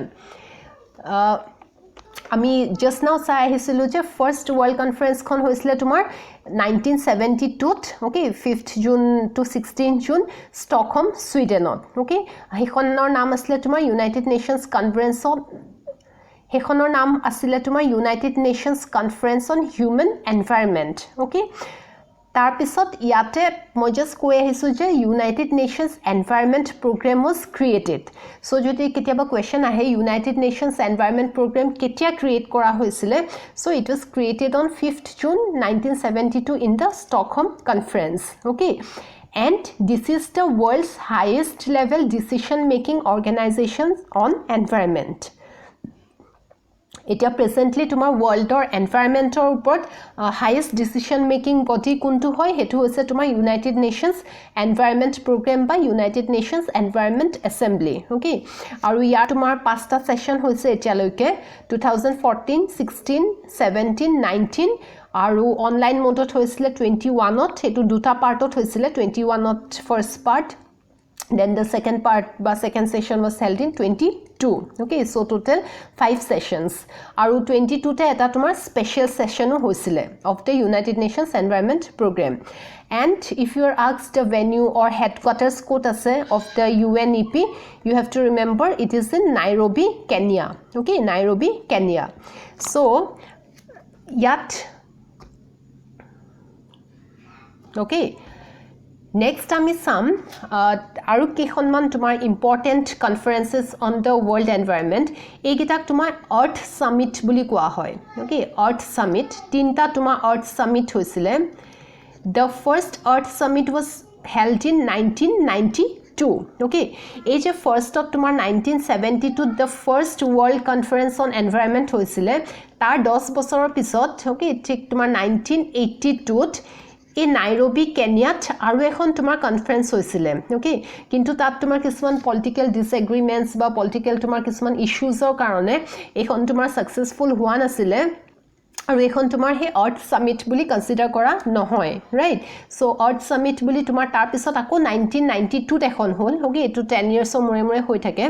আমি just now চাই আহিছিলো যে first world conference খন হৈছিল তোমাৰ 1972 okay 5th June to 16th June Stockholm Sweden okay হেখনৰ নাম আছিল তোমাৰ United Nations Conference on হেখনৰ নাম আছিল তোমাৰ United Nations Conference on Human Environment okay তাৰ পিছত ইয়াতে মই জাস্ট কৈ আহিছো যে United Nations Environment Program was created so যদি কেতিয়াবা কোৱেশ্চন আহে United Nations Environment Program কেতিয়া ক্ৰিয়েট কৰা হৈছিল so it was created on 5th June 1972 in the Stockholm Conference okay and this is the world's highest level decision making organization on environment এতিয়া প্ৰেজেন্টলি তোমাৰ ওয়াৰ্ল্ডৰ এনভায়ৰনমেন্টৰ ওপৰত highest decision making body কোনটো হয় হেতু হৈছে তোমাৰ ইউনাইটেড নেশনস এনভায়ৰনমেন্ট প্ৰগ্ৰাম বা United Nations environment assembly okay আৰু ইয়াৰ তোমাৰ পাঁচটা সেশন হৈছে এতিয়ালৈকে 2014 16 17 19 আৰু অনলাইন মোডত হৈছিলে 21ত হেতু দুটা পাৰ্টত হৈছিলে 21ত first part then the second part বা second session was held in 22 okay so total 5 sessions aru 22 te eta tomar special session hoisile of the United Nations Environment Program and if you are asked the venue or headquarters code ase of the UNEP you have to remember it is in Nairobi Kenya okay Nairobi Kenya so yat okay Next ami some aru kekhonman tumar important conferences on the world environment egitak tumar earth summit buli koa hoy okay earth summit tinta tumar earth summit hoisile the first earth summit was held in 1992 okay এই যে first of tumar 1972 the first world conference on environment hoisile tar 10 বছৰৰ পিছত okay ঠিক tumar 1982 in Nairobi Kenya আৰু এখন তোমাৰ conference হৈছিলে okay কিন্তু তাত তোমাৰ কিছুমান পলিটিক্যাল ডিসএগ্ৰিমেন্টস বা পলিটিক্যাল তোমাৰ কিছুমান ইস্যুজৰ কাৰণে এখন তোমাৰ সাকসেসফুল হোৱা নাছিলে আৰু এখন তোমাৰ হে আৰ্ট সামিট বুলি কনসিডাৰ কৰা নহয় ৰাইট সো আৰ্ট সামিট বুলি তোমাৰ তাৰ পিছত আকৌ 1992 ত এখন হল ওকে এটো 10 ইয়াৰ্ছৰ মৰে হৈ থাকে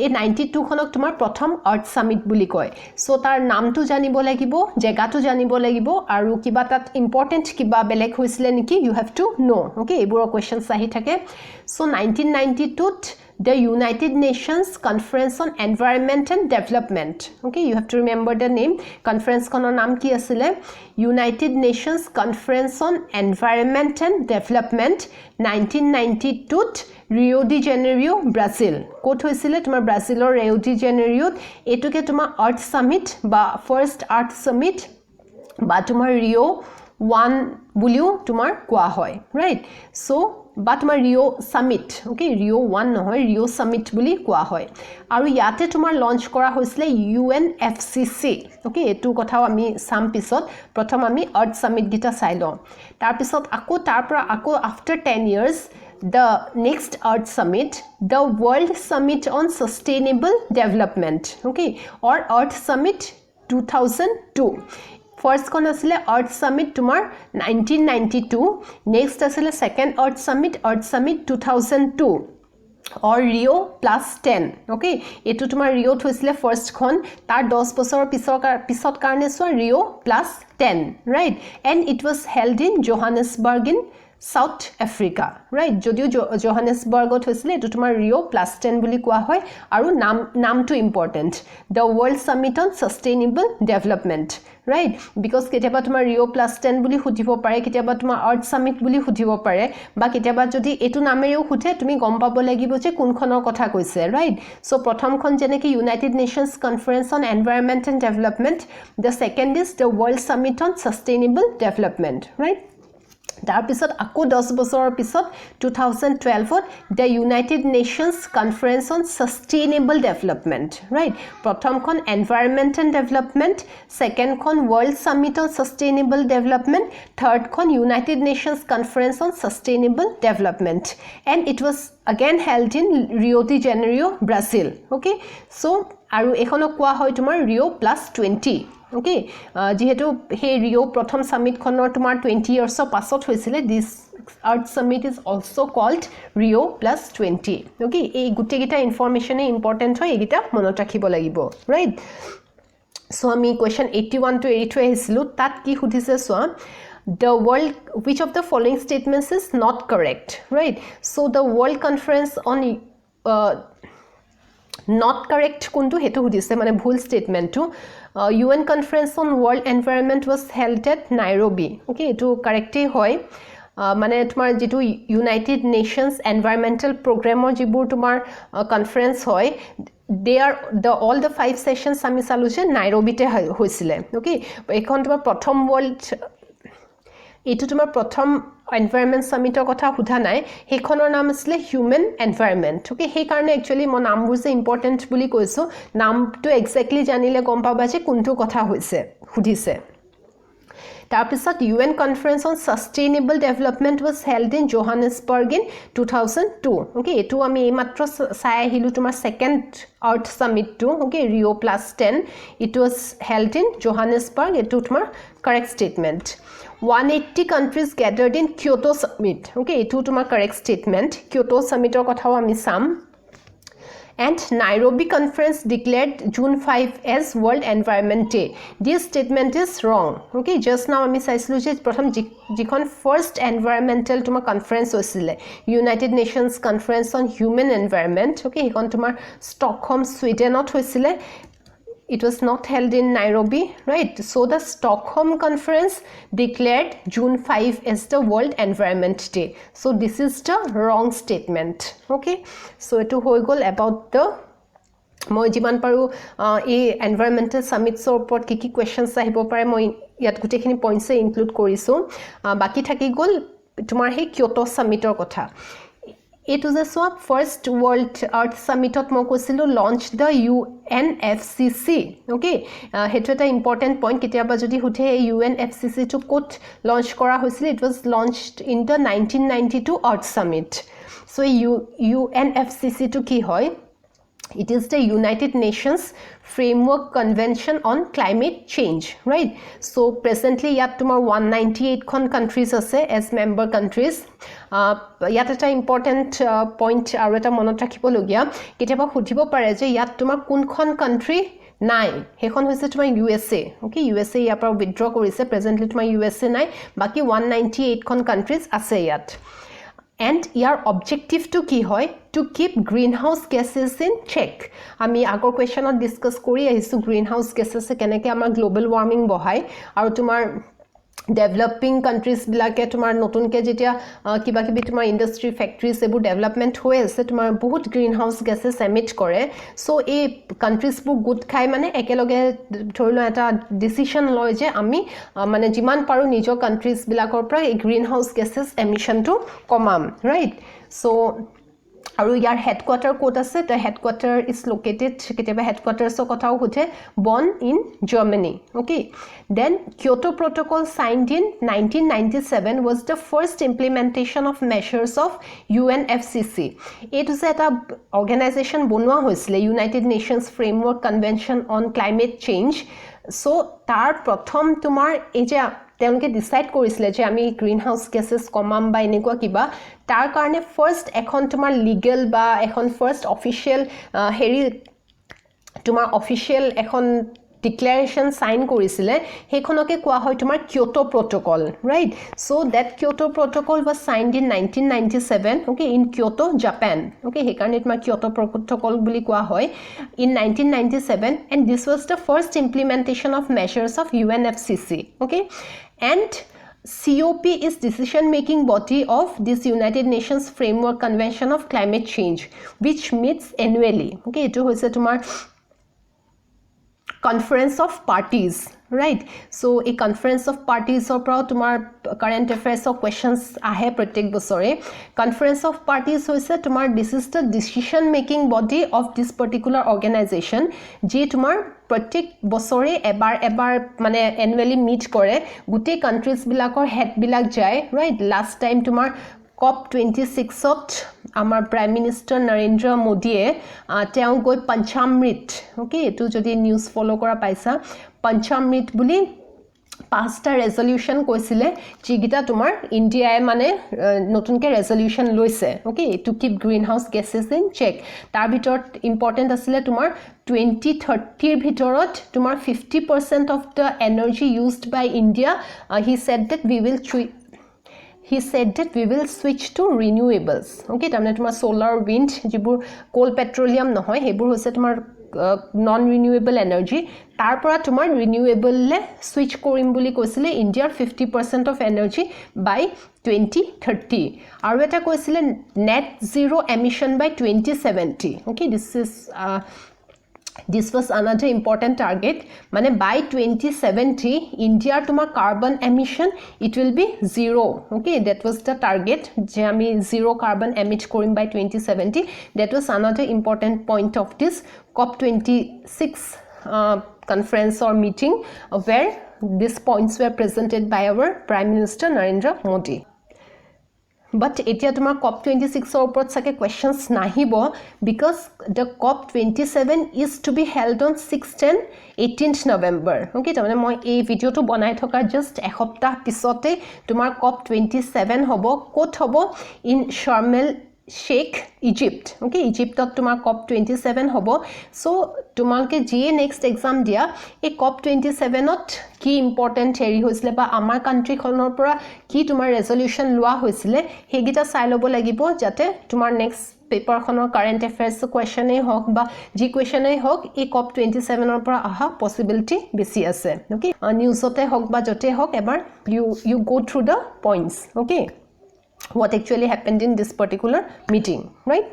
এই 92 খনক তোমাৰ প্ৰথম আৰ্ট সামিট বুলি কয় সো তাৰ নামটো জানিব লাগিব জেগাটো জানিব লাগিব আৰু কিবা তাত ইম্পৰ্টেন্ট কিবা বেলেগ হৈছিলে নেকি you have to know okay এবোৰ কোৱেশ্চনছ আহি থাকে সো 1992 ত the United Nations Conference on Environment and Development okay you have to remember the name conference konor naam ki asile United Nations Conference on Environment and Development 1992 Rio de Janeiro Brazil kot hoisile tumar Brazilor Rio de Janeiro etuke tumar Earth Summit ba first Earth Summit ba tumar Rio 1 buliu tumar koa hoy right so but my Rio Summit okay Rio 1 নহয় Rio Summit বুলি কোৱা হয় আৰু ইয়াতে তোমাৰ launch কৰা হৈছিল UNFCC okay এটো কথাও আমি সাম পিছত প্ৰথম আমি Earth Summit গিটা চাই লওঁ তাৰ পিছত আকৌ তাৰ পৰা আকৌ after 10 years the next Earth Summit the World Summit on Sustainable Development okay or Earth Summit 2002 First kon asile Earth Summit tumar 1992 next asile second Earth Summit 2002 or Rio plus 10 okay etu tumar Rio hoisile first kon tar 10 বছৰৰ পিছত কাৰণে so Rio plus 10 right and it was held in Johannesburg in South Africa right যদিও Johannesburgত হৈছিলে এটো তোমাৰ Rio plus 10 বুলি কোৱা হয় আৰু নামটো important the World Summit on Sustainable Development right because কেতিয়াবা তোমাৰ Rio plus 10 বুলি খুজিব পাৰে কেতিয়াবা তোমাৰ Earth Summit বুলি খুজিব পাৰে বা কেতিয়াবা যদি এটো নামেৰেও খুজে তুমি গম পাব লাগিব যে কোনখনৰ কথা কৈছে right so প্ৰথমখন যেনেকৈ United Nations Conference on Environment and Development the second is the World Summit on Sustainable Development right তাৰ পিছত আকৌ 10 বছৰৰ পিছত 2012 ত the United Nations Conference on Sustainable Development right প্ৰথমখন Environment and Development second খন World Summit on Sustainable Development third খন United Nations Conference on Sustainable Development and it was again held in Rio de Janeiro Brazil okay so আৰু এখনক কোৱা হয় তোমাৰ Rio plus 20 okay যেহেতু হে Rio প্ৰথম সামিট খনৰ তোমাৰ 20 ইয়াৰ্ছৰ পাছত হৈছিল this Earth Summit is also called Rio plus 20 okay এই গুটেগিটা ইনফৰমেশন ইম্পৰ্টেন্ট হয় এগিটা মনত ৰাখিব লাগিব right so আমি question 81 to 82 আহিছিলো তাত কি সুধিছে সোৱা the world which of the following statements is not correct right so the world conference on not correct kuntu hetu hudise mane bhul statement to UN conference on world environment was held at Nairobi okay etu correct hoy mane tumar jitu United Nations environmental program or jibur tumar conference hoy they are all the 5 sessions ami salu je Nairobi te hoisile okay ekhon tumar prothom world এইটো তোমাৰ প্ৰথম environment সামিটৰ কথা সোধা নাই হেখনৰ নাম আছিল human environment okay সেই কাৰণে একচুয়ালি মই নামবোৰ যে ইম্পৰ্টেন্ট বুলি কৈছো নামটো এক্স্যাক্টলি জানিলে গম পাবা যে কোনটো কথা হৈছে সুধিছে তাৰপিছত UN Conference on Sustainable Development was held in Johannesburg in 2002 okay etu ami eimatro sai ahilu tumar second Earth Summit to okay Rio +10 it was held in Johannesburg etu tumar correct statement 180 countries gathered in Kyoto Summit okay etu tumar correct statement Kyoto Summit or kothao ami sam and Nairobi Conference declared June 5 as World Environment Day. This statement is wrong. Okay, just now আমি চাইছিলো যে প্ৰথম যিখন first environmental তোমাৰ conference হৈছিলে United Nations Conference on Human Environment. Okay, সেইখন তোমাৰ Stockholm, Sweden ত হৈছিলে. It was not held in Nairobi, right? So the Stockholm Conference declared June 5 as the World Environment Day. So this is the wrong statement. Okay? So it hoi gol about the moi jiman paru e environmental summits or upor ki questions ahibo pare moi yat gutekhini points e include korisu. Baki thaki gol tumar he Kyoto Summit or kotha. It was a swap first World Earth Summit at Mokosilu launched the UNFCC. Okay, hetu eta important point kitiaba jodi huthe UNFCC to quote launch kora hoisile it was launched in the 1992 Earth Summit. So UNFCC to ki hoy it is the United Nations Framework Convention on Climate Change, right? So presently yat tumar 198 kon countries ase as member countries. Yat eta important point aru eta monot rakhibo logia ketiaba hudhibo pare je yat tumar kunkhon country নাই হেখন হৈছে তোমাৰ USA okay USA ইয়াৰ পৰা withdraw কৰিছে presently তোমাৰ USA নাই বাকি 198 খন countries আছে ইয়াত and your objective to ki hoy to keep greenhouse gases in check ami agor question on discuss kori ahisu greenhouse gases keneke amar global warming bohai aru tumar developing countries bilake tumar notun ke jetia kiba kibi tumar industry factories ebu development hoye ase tumar bahut greenhouse gases emit kore so e countries bu good khai mane ekeloge thorilo eta decision loy je ami mane jiman paru nijo countries bilakor pra e greenhouse gases emission to komam right so aru yar headquarter quote ase the headquarter is located keteba headquarters o kothao huthe Bonn in Germany okay then Kyoto Protocol signed in 1997 was the first implementation of measures of UNFCC it was a organization bonwa hoisile United Nations Framework Convention on Climate Change so tar prothom tumar eja তেওঁলোকে decide কৰিছিলে যে আমি green হাউস gases কমাম বা এনেকুৱা কিবা তাৰ কাৰণে ফাৰ্স্ট এখন তোমাৰ লিগ্যাল বা এখন ফাৰ্স্ট অফিশিয়াল হেৰি তোমাৰ অফিশিয়াল এখন declaration sign korisile hekhonake kwa hoy tumar Kyoto Protocol right so that Kyoto Protocol was signed in 1997 okay in Kyoto Japan okay hekarne tumar Kyoto Protocol buli kwa hoy in 1997 and this was the first implementation of measures of UNFCC okay and COP is decision-making body of this United Nations Framework Convention of Climate Change, which meets annually. Okay, it is tomorrow conference of parties, right? So a conference of parties or pro tomorrow current affairs or questions ahe pratek bosore. Conference of parties hoise tomorrow this is the decision-making body of this particular organization. Je tomorrow pratek bosore ebar mane annually meet kore. Gute countries bilakor head bilak jai, right? Last time tomorrow COP26 ot amar Prime Minister Narendra Modi তেওঁ গৈ পঞ্চামৃত okay এটো যদি news ফলো কৰা পাইছা পঞ্চামৃত বুলি পাঁচটা ৰেজলিউশন কৈছিলে জিগিটা তোমাৰ ইন্ডিয়ায় মানে নতুনকে ৰেজলিউশন লৈছে okay to keep greenhouse gases in check তাৰ ভিতৰত ইম্পৰ্টেন্ট আছিল তোমাৰ 2030 ৰ ভিতৰত তোমাৰ 50% of the energy used by India he said that we will switch to renewables okay tamne tomar solar wind jibur coal petroleum nohoy hebur hoise tomar non renewable energy tar pora tomar renewable le switch korim boli koisile India 50% of energy by 2030 aru eta koisile net zero emission by 2070 okay this is This was another important target. Mane by 2070, India tomar carbon emission it will be 0. Okay, that was the target. Je ami 0 carbon emit korim by 2070. That was another important point of this COP26 conference or meeting where these points were presented by our Prime Minister Narendra Modi. But etia tomar COP26 or upor sake questions nahibo because the COP27 is to be held on 6th and 18th November. Okay, tamane moi ei video to banai thokar just ehoptah pisote tomar COP27 hobo kot hobo in Sharm el Sheikh, Egypt. Okay, Egypt ot tomar COP27 hobo. So tumalke je next exam dia e COP27 ot ki important heri hoisile ba amar country khonor pora ki tomar resolution lua hoisile hegita sai lobo lagibo jate tomar next paper khonor current affairs question ei hok ba ji question ei hok e COP27 or pora aha possibility besi ase. Okay, news ote hok ba jote hok ebar you go through the points. Okay, what actually happened in this particular meeting, right?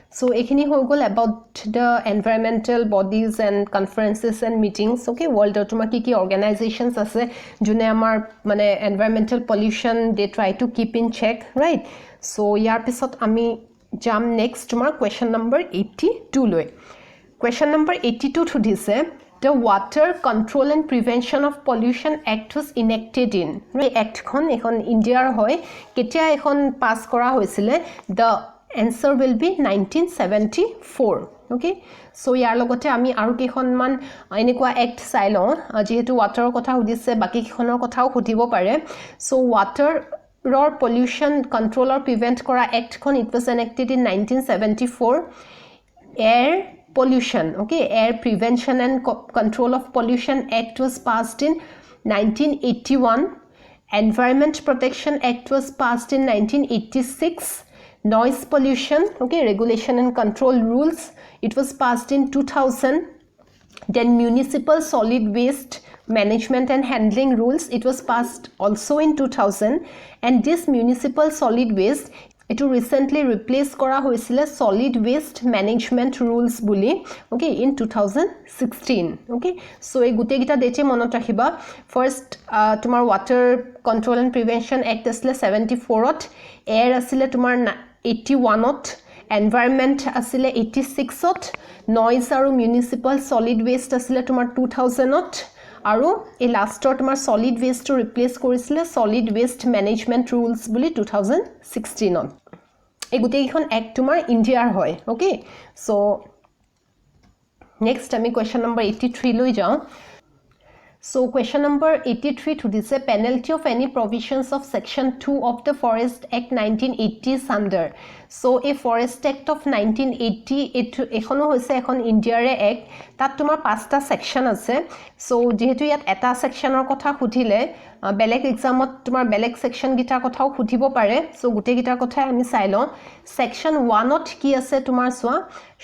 So ekhini hoi gol about the environmental bodies and conferences and meetings. Okay, world tuma ki organizations ase june amar mane environmental pollution they try to keep in check, right? So yar pisot ami jam next tuma question number 82 loi. Question number 82 to dise the Water Control and Prevention of Pollution Act was enacted in. Right? Act khon ekhon India hoy ketia ekhon pass kora hoisile. The answer will be 1974. Okay, so yar logote ami aru kekhon man enekwa act sailo jehetu water kotha hudise baki kekhonor kothao hutibo pare. So water or pollution control or prevent kora act khon it was enacted in 1974. Air pollution, okay, Air Prevention and Control of Pollution Act was passed in 1981. Environment Protection Act was passed in 1986. Noise pollution, okay, regulation and control rules, it was passed in 2000. Then Municipal Solid Waste Management and Handling Rules, it was passed also in 2000. And this Municipal Solid Waste it recently replaced kora hoisile Solid Waste Management Rules buli, okay, in 2016. Okay, so ei gute gita date monot rakhiba. First tomar Water Control and Prevention Act asile 74 ot, Air asile tomar 81 ot, Environment asile 86 ot, Noise aru Municipal Solid Waste asile tomar 2000 ot, aru e lastor tomar Solid Waste to replace korisile Solid Waste Management Rules buli 2016 ot. এই গুটেইখন এক তোমাৰ ইন্ডিয়াৰ হয়. Okay, so next আমি question number 83 লৈ যাও. So question number 83 to this penalty of any provisions of section 2 of the Forest Act 1980 is under. So a Forest Act of 1980 ekhono hoise ekhon Indiar act tat tomar 5ta section ase. So jehetu yat eta sectionor kotha khudile belek examot tomar belek section gitar kothao khudhibo pare. So gute gitar kotha ami sailo. Section 1 ot ki ase tomar swa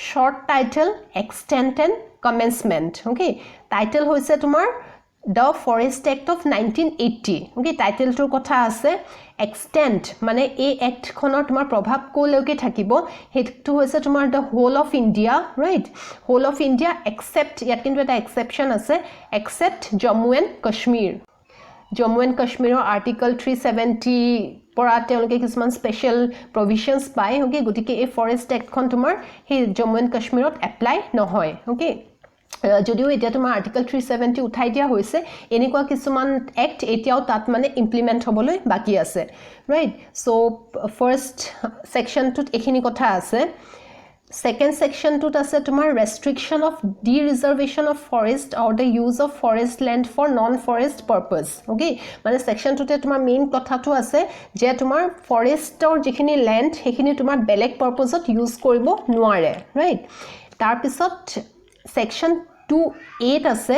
short title extent and commencement. Okay, title hoise tomar The Forest Act of 1980. Okay, title to kotha ase extent mane a act khonor tomar prabhav ko leuke thakibo hetu hoise tomar the whole of India, right? Whole of India except yat kintu eta exception ase except Jammu and Kashmir. Jammu and Kashmir article 370 pora teoloke kisman special provisions pai. Okay, gotike a Forest Act khon tomar he Jammu and Kashmir ot apply nohoy. Okay, যদিও এটা তোমাৰ article 370 উঠাই দিয়া হৈছে এনেকুৱা কিছুমান act এতিয়াও তাত মানে ইমপ্লিমেন্ট হ'বলৈ বাকি আছে, ৰাইট? সো ফাৰ্স্ট সেকশনটোত এখিনি কথা আছে. Second section to ase tomar restriction of de-reservation of forest or the use of forest land for non-forest purpose. Okay, mane section to te tomar main kotha to ase je tomar forest or jekhini land hekhini tomar belek purpose ot use koribo noare, right? Tar pisot section 2(8) ase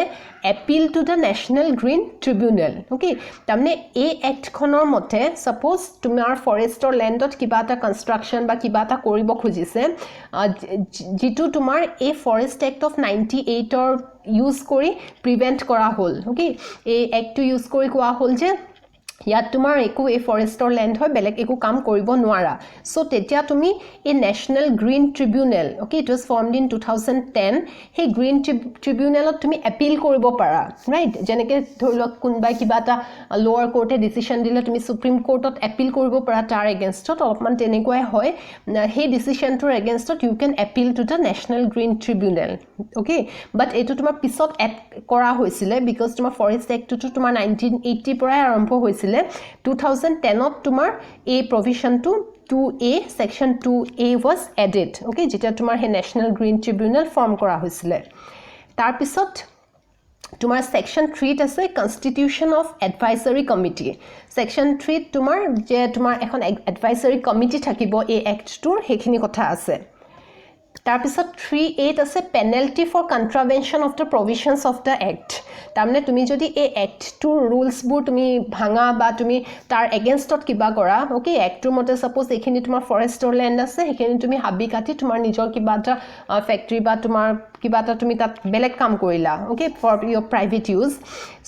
appeal to the National Green Tribunal. Okay, tamne a act khonor mote suppose tumar forest or land ot kiba ta construction ba kiba ta koribo khujise jitu tumar a Forest Act of 98 or use kori prevent kora hol. Okay, a act to use kori koa hol je ইয়াত তোমাৰ একো এই ফৰেষ্টৰ land হয় বেলেগ একো কাম কৰিব নোৱাৰা সো তেতিয়া তুমি এই national green tribunal okay it was formed in 2010 হে গ্ৰীণ ট্ৰিবিউনেলত তুমি এপিল কৰিব পাৰা ৰাইট যেনেকে ধৰিলক কোনবা কিবাটা লোৱাৰ কোৰ্টে ডিসিশন দিলে তুমি সুপ্ৰিম কোৰ্টত এপিল কৰিব পাৰা তাৰ এগেইনষ্টত অলপমান তেনেকুৱাই হয় হে ডিসিশনটোৰ এগেইনষ্টত you can appeal to the national green tribunal okay but এটো তোমাৰ পিছত এড কৰা হৈছিলে বিকজ তোমাৰ ফৰেষ্ট এক্টটো তোমাৰ 1980 পৰাই আৰম্ভ হৈছিল 2010 ত তোমাৰ এই প্ৰভিশনটো 2A section 2A was added okay যেটা তোমাৰ হে ন্যাশনাল গ্ৰীণ ট্ৰিবিউনেল ফৰ্ম কৰা হৈছিল তাৰ পিছত তোমাৰ সেকশন 3 ত আছে constitution of advisory committee section 3 ত তোমাৰ যে তোমাৰ এখন এডভাইজৰি কমিটি থাকিব এই এক্টটোৰ হেখিনি কথা আছে তাৰ পিছত 3A আছে penalty for contravention of the provisions of the act তাৰমানে তুমি যদি এই এক্টটোৰ ৰুলছবোৰ তুমি ভাঙা বা তুমি তাৰ এগেইনষ্টত কিবা কৰা ওকে এক্টটোৰ মতে সাপোজ এখিনি তোমাৰ ফৰেষ্টৰ ল্যান্ড আছে হেখিনি তুমি হাবি কাটি তোমাৰ নিজৰ কিবাটা ফ্যাক্টৰি বা তোমাৰ কিবাটা তুমি তাত বেলেগ কাম কৰিলা okay for your private use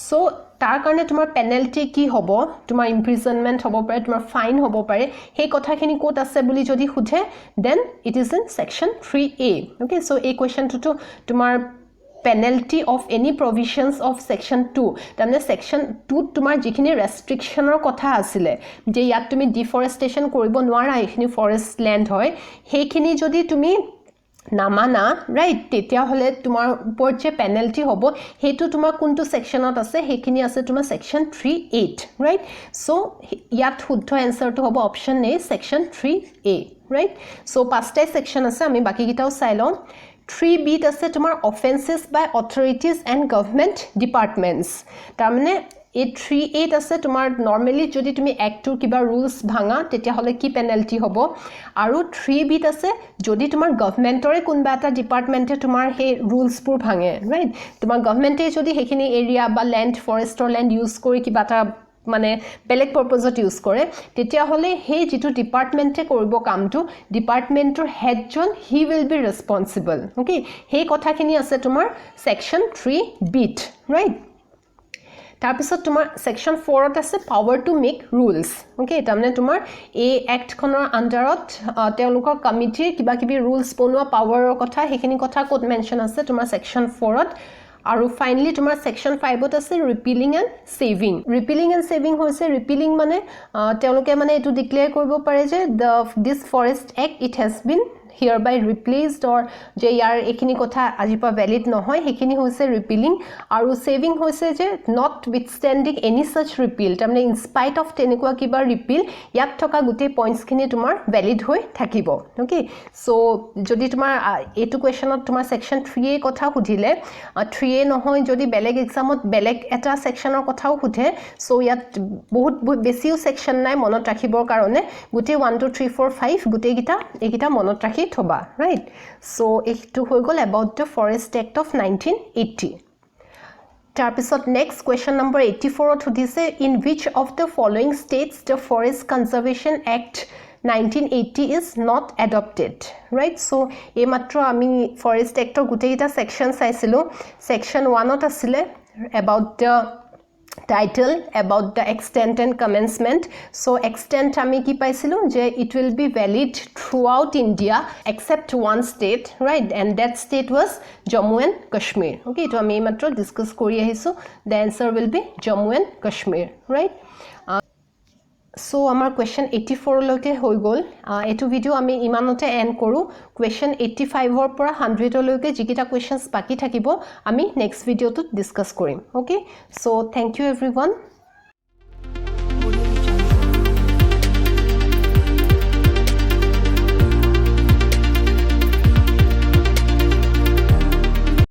so তাৰ কাৰণে তোমাৰ পেনাল্টি কি হ'ব তোমাৰ ইমপ্ৰিজনমেন্ট হ'ব পাৰে তোমাৰ ফাইন হ'ব পাৰে সেই কথাখিনি কোট আছে বুলি যদি খুধে then it is in section 3A okay so এই কোৱেশ্চনটো তোমাৰ penalty of any provisions of section 2 তাৰমানে section 2 তোমাৰ যিখিনি ৰেষ্ট্ৰিকশনৰ কথা আছিল যে ইয়াত তুমি ডিফৰেষ্টেশন কৰিব নোৱাৰা এইখিনি ফৰেষ্ট ল্যান্ড হয় হেখিনি যদি তুমি নামানা ৰাইট তেতিয়া হলে তোমাৰ ওপৰত যে পেনাল্টি হ'ব হেতু তোমাৰ কোনটো সেকশনত আছে হেখিনি আছে তোমাৰ সেকশন 38 ৰাইট সো ইয়াত শুদ্ধ এনসাৰটো হ'ব অপচন এ সেকশন 3A ৰাইট সো পাঁচটা সেকশন আছে আমি বাকি কিটাও চাই লওঁ 3B ত আছে তোমাৰ offenses by authorities and government departments তাৰমানে এই 3A ত আছে তোমাৰ নৰমালি যদি তুমি এক্টৰ কিবা ৰুলস ভাঙা তেতিয়া হলে কি পেনাল্টি হ'ব আৰু 3B ত আছে যদি তোমাৰ গভৰ্নমেন্টৰে কোনবা এটা ডিপাৰ্টমেন্টে তোমাৰ হে ৰুলসবোৰ ভাঙে ৰাইট তোমাৰ গভৰ্নমেন্টে যদি হেখিনি এৰিয়া বা ল্যান্ড ফৰেষ্টৰ ল্যান্ড ইউজ কৰি কিবা এটা মানে বেলেগ পাৰপজত ইউজ কৰে তেতিয়া হলে হে যেটো ডিপাৰ্টমেন্টে কৰিব কামটো ডিপাৰ্টমেন্টৰ হেডজন হি উইল বি ৰেসপন্সিবল ওকে হে কথাখিনি আছে তোমাৰ সেকশন 3B ৰাইট তাৰ পিছত তোমাৰ সেকশন 4 ত আছে পাৱাৰ টু মেক ৰুলস ওকে তাৰমানে তোমাৰ এই এক্ট খনৰ আন্ডাৰত তেওঁলোকৰ কমিটিৰ কিবা কিবি ৰুলস বনোৱা পাৱাৰৰ কথা হেখিনি কথা কোড মেনশন আছে তোমাৰ সেকশন 4 ত আৰু ফাইনালি তোমাৰ সেকশন 5 ত আছে ৰিপিলিং এণ্ড সেভিং হৈছে ৰিপিলিং মানে তেওঁলোকে মানে এটো ডিক্লেয়াৰ কৰিব পাৰে যে this forest act it has been hereby replaced or যে ইয়াৰ এখিনি কথা আজিপা ভ্যালিড নহয় হেখিনি হৈছে ৰিপিলিং আৰু সেভিং হৈছে যে not withstanding any such repeal তাৰমানে in spite of তেনেকুৱা কিবা ৰিপিল ইয়াত থকা গুটে পইণ্টছ খিনি তোমাৰ ভ্যালিড হৈ থাকিব ওকে সো যদি তোমাৰ এটো কোৱেশ্চনত তোমাৰ সেকশন 3A কথা খুদিলে 3A নহয় যদি বেলেগ এক্সামত বেলেগ এটা সেকশনৰ কথাও খুধে সো ইয়াত বহুত বেছিও সেকশন নাই মনত ৰাখিবৰ কাৰণে গুটে 1 2 3 4 5 গুটে গিটা এগিটা মনত ৰাখি thoba right so eto hoy gol about the forest act of 1980 tar pisot next question number 84 ot hodise in which of the following states the forest conservation act 1980 is not adopted right so e matro ami forest act or gute eta section saisilo section 1 ot asile about the title about the extent and commencement so extent ami ki paisilo je it will be valid throughout India except one state right and that state was Jammu and Kashmir okay to ami matro discuss kori ahisu the answer will be Jammu and Kashmir right so amar question 84 loke hoy gol etu video ami imanote end koru question 85 or pora 100 loke jikita questions baki thakibo ami next video to discuss korim okay so thank you everyone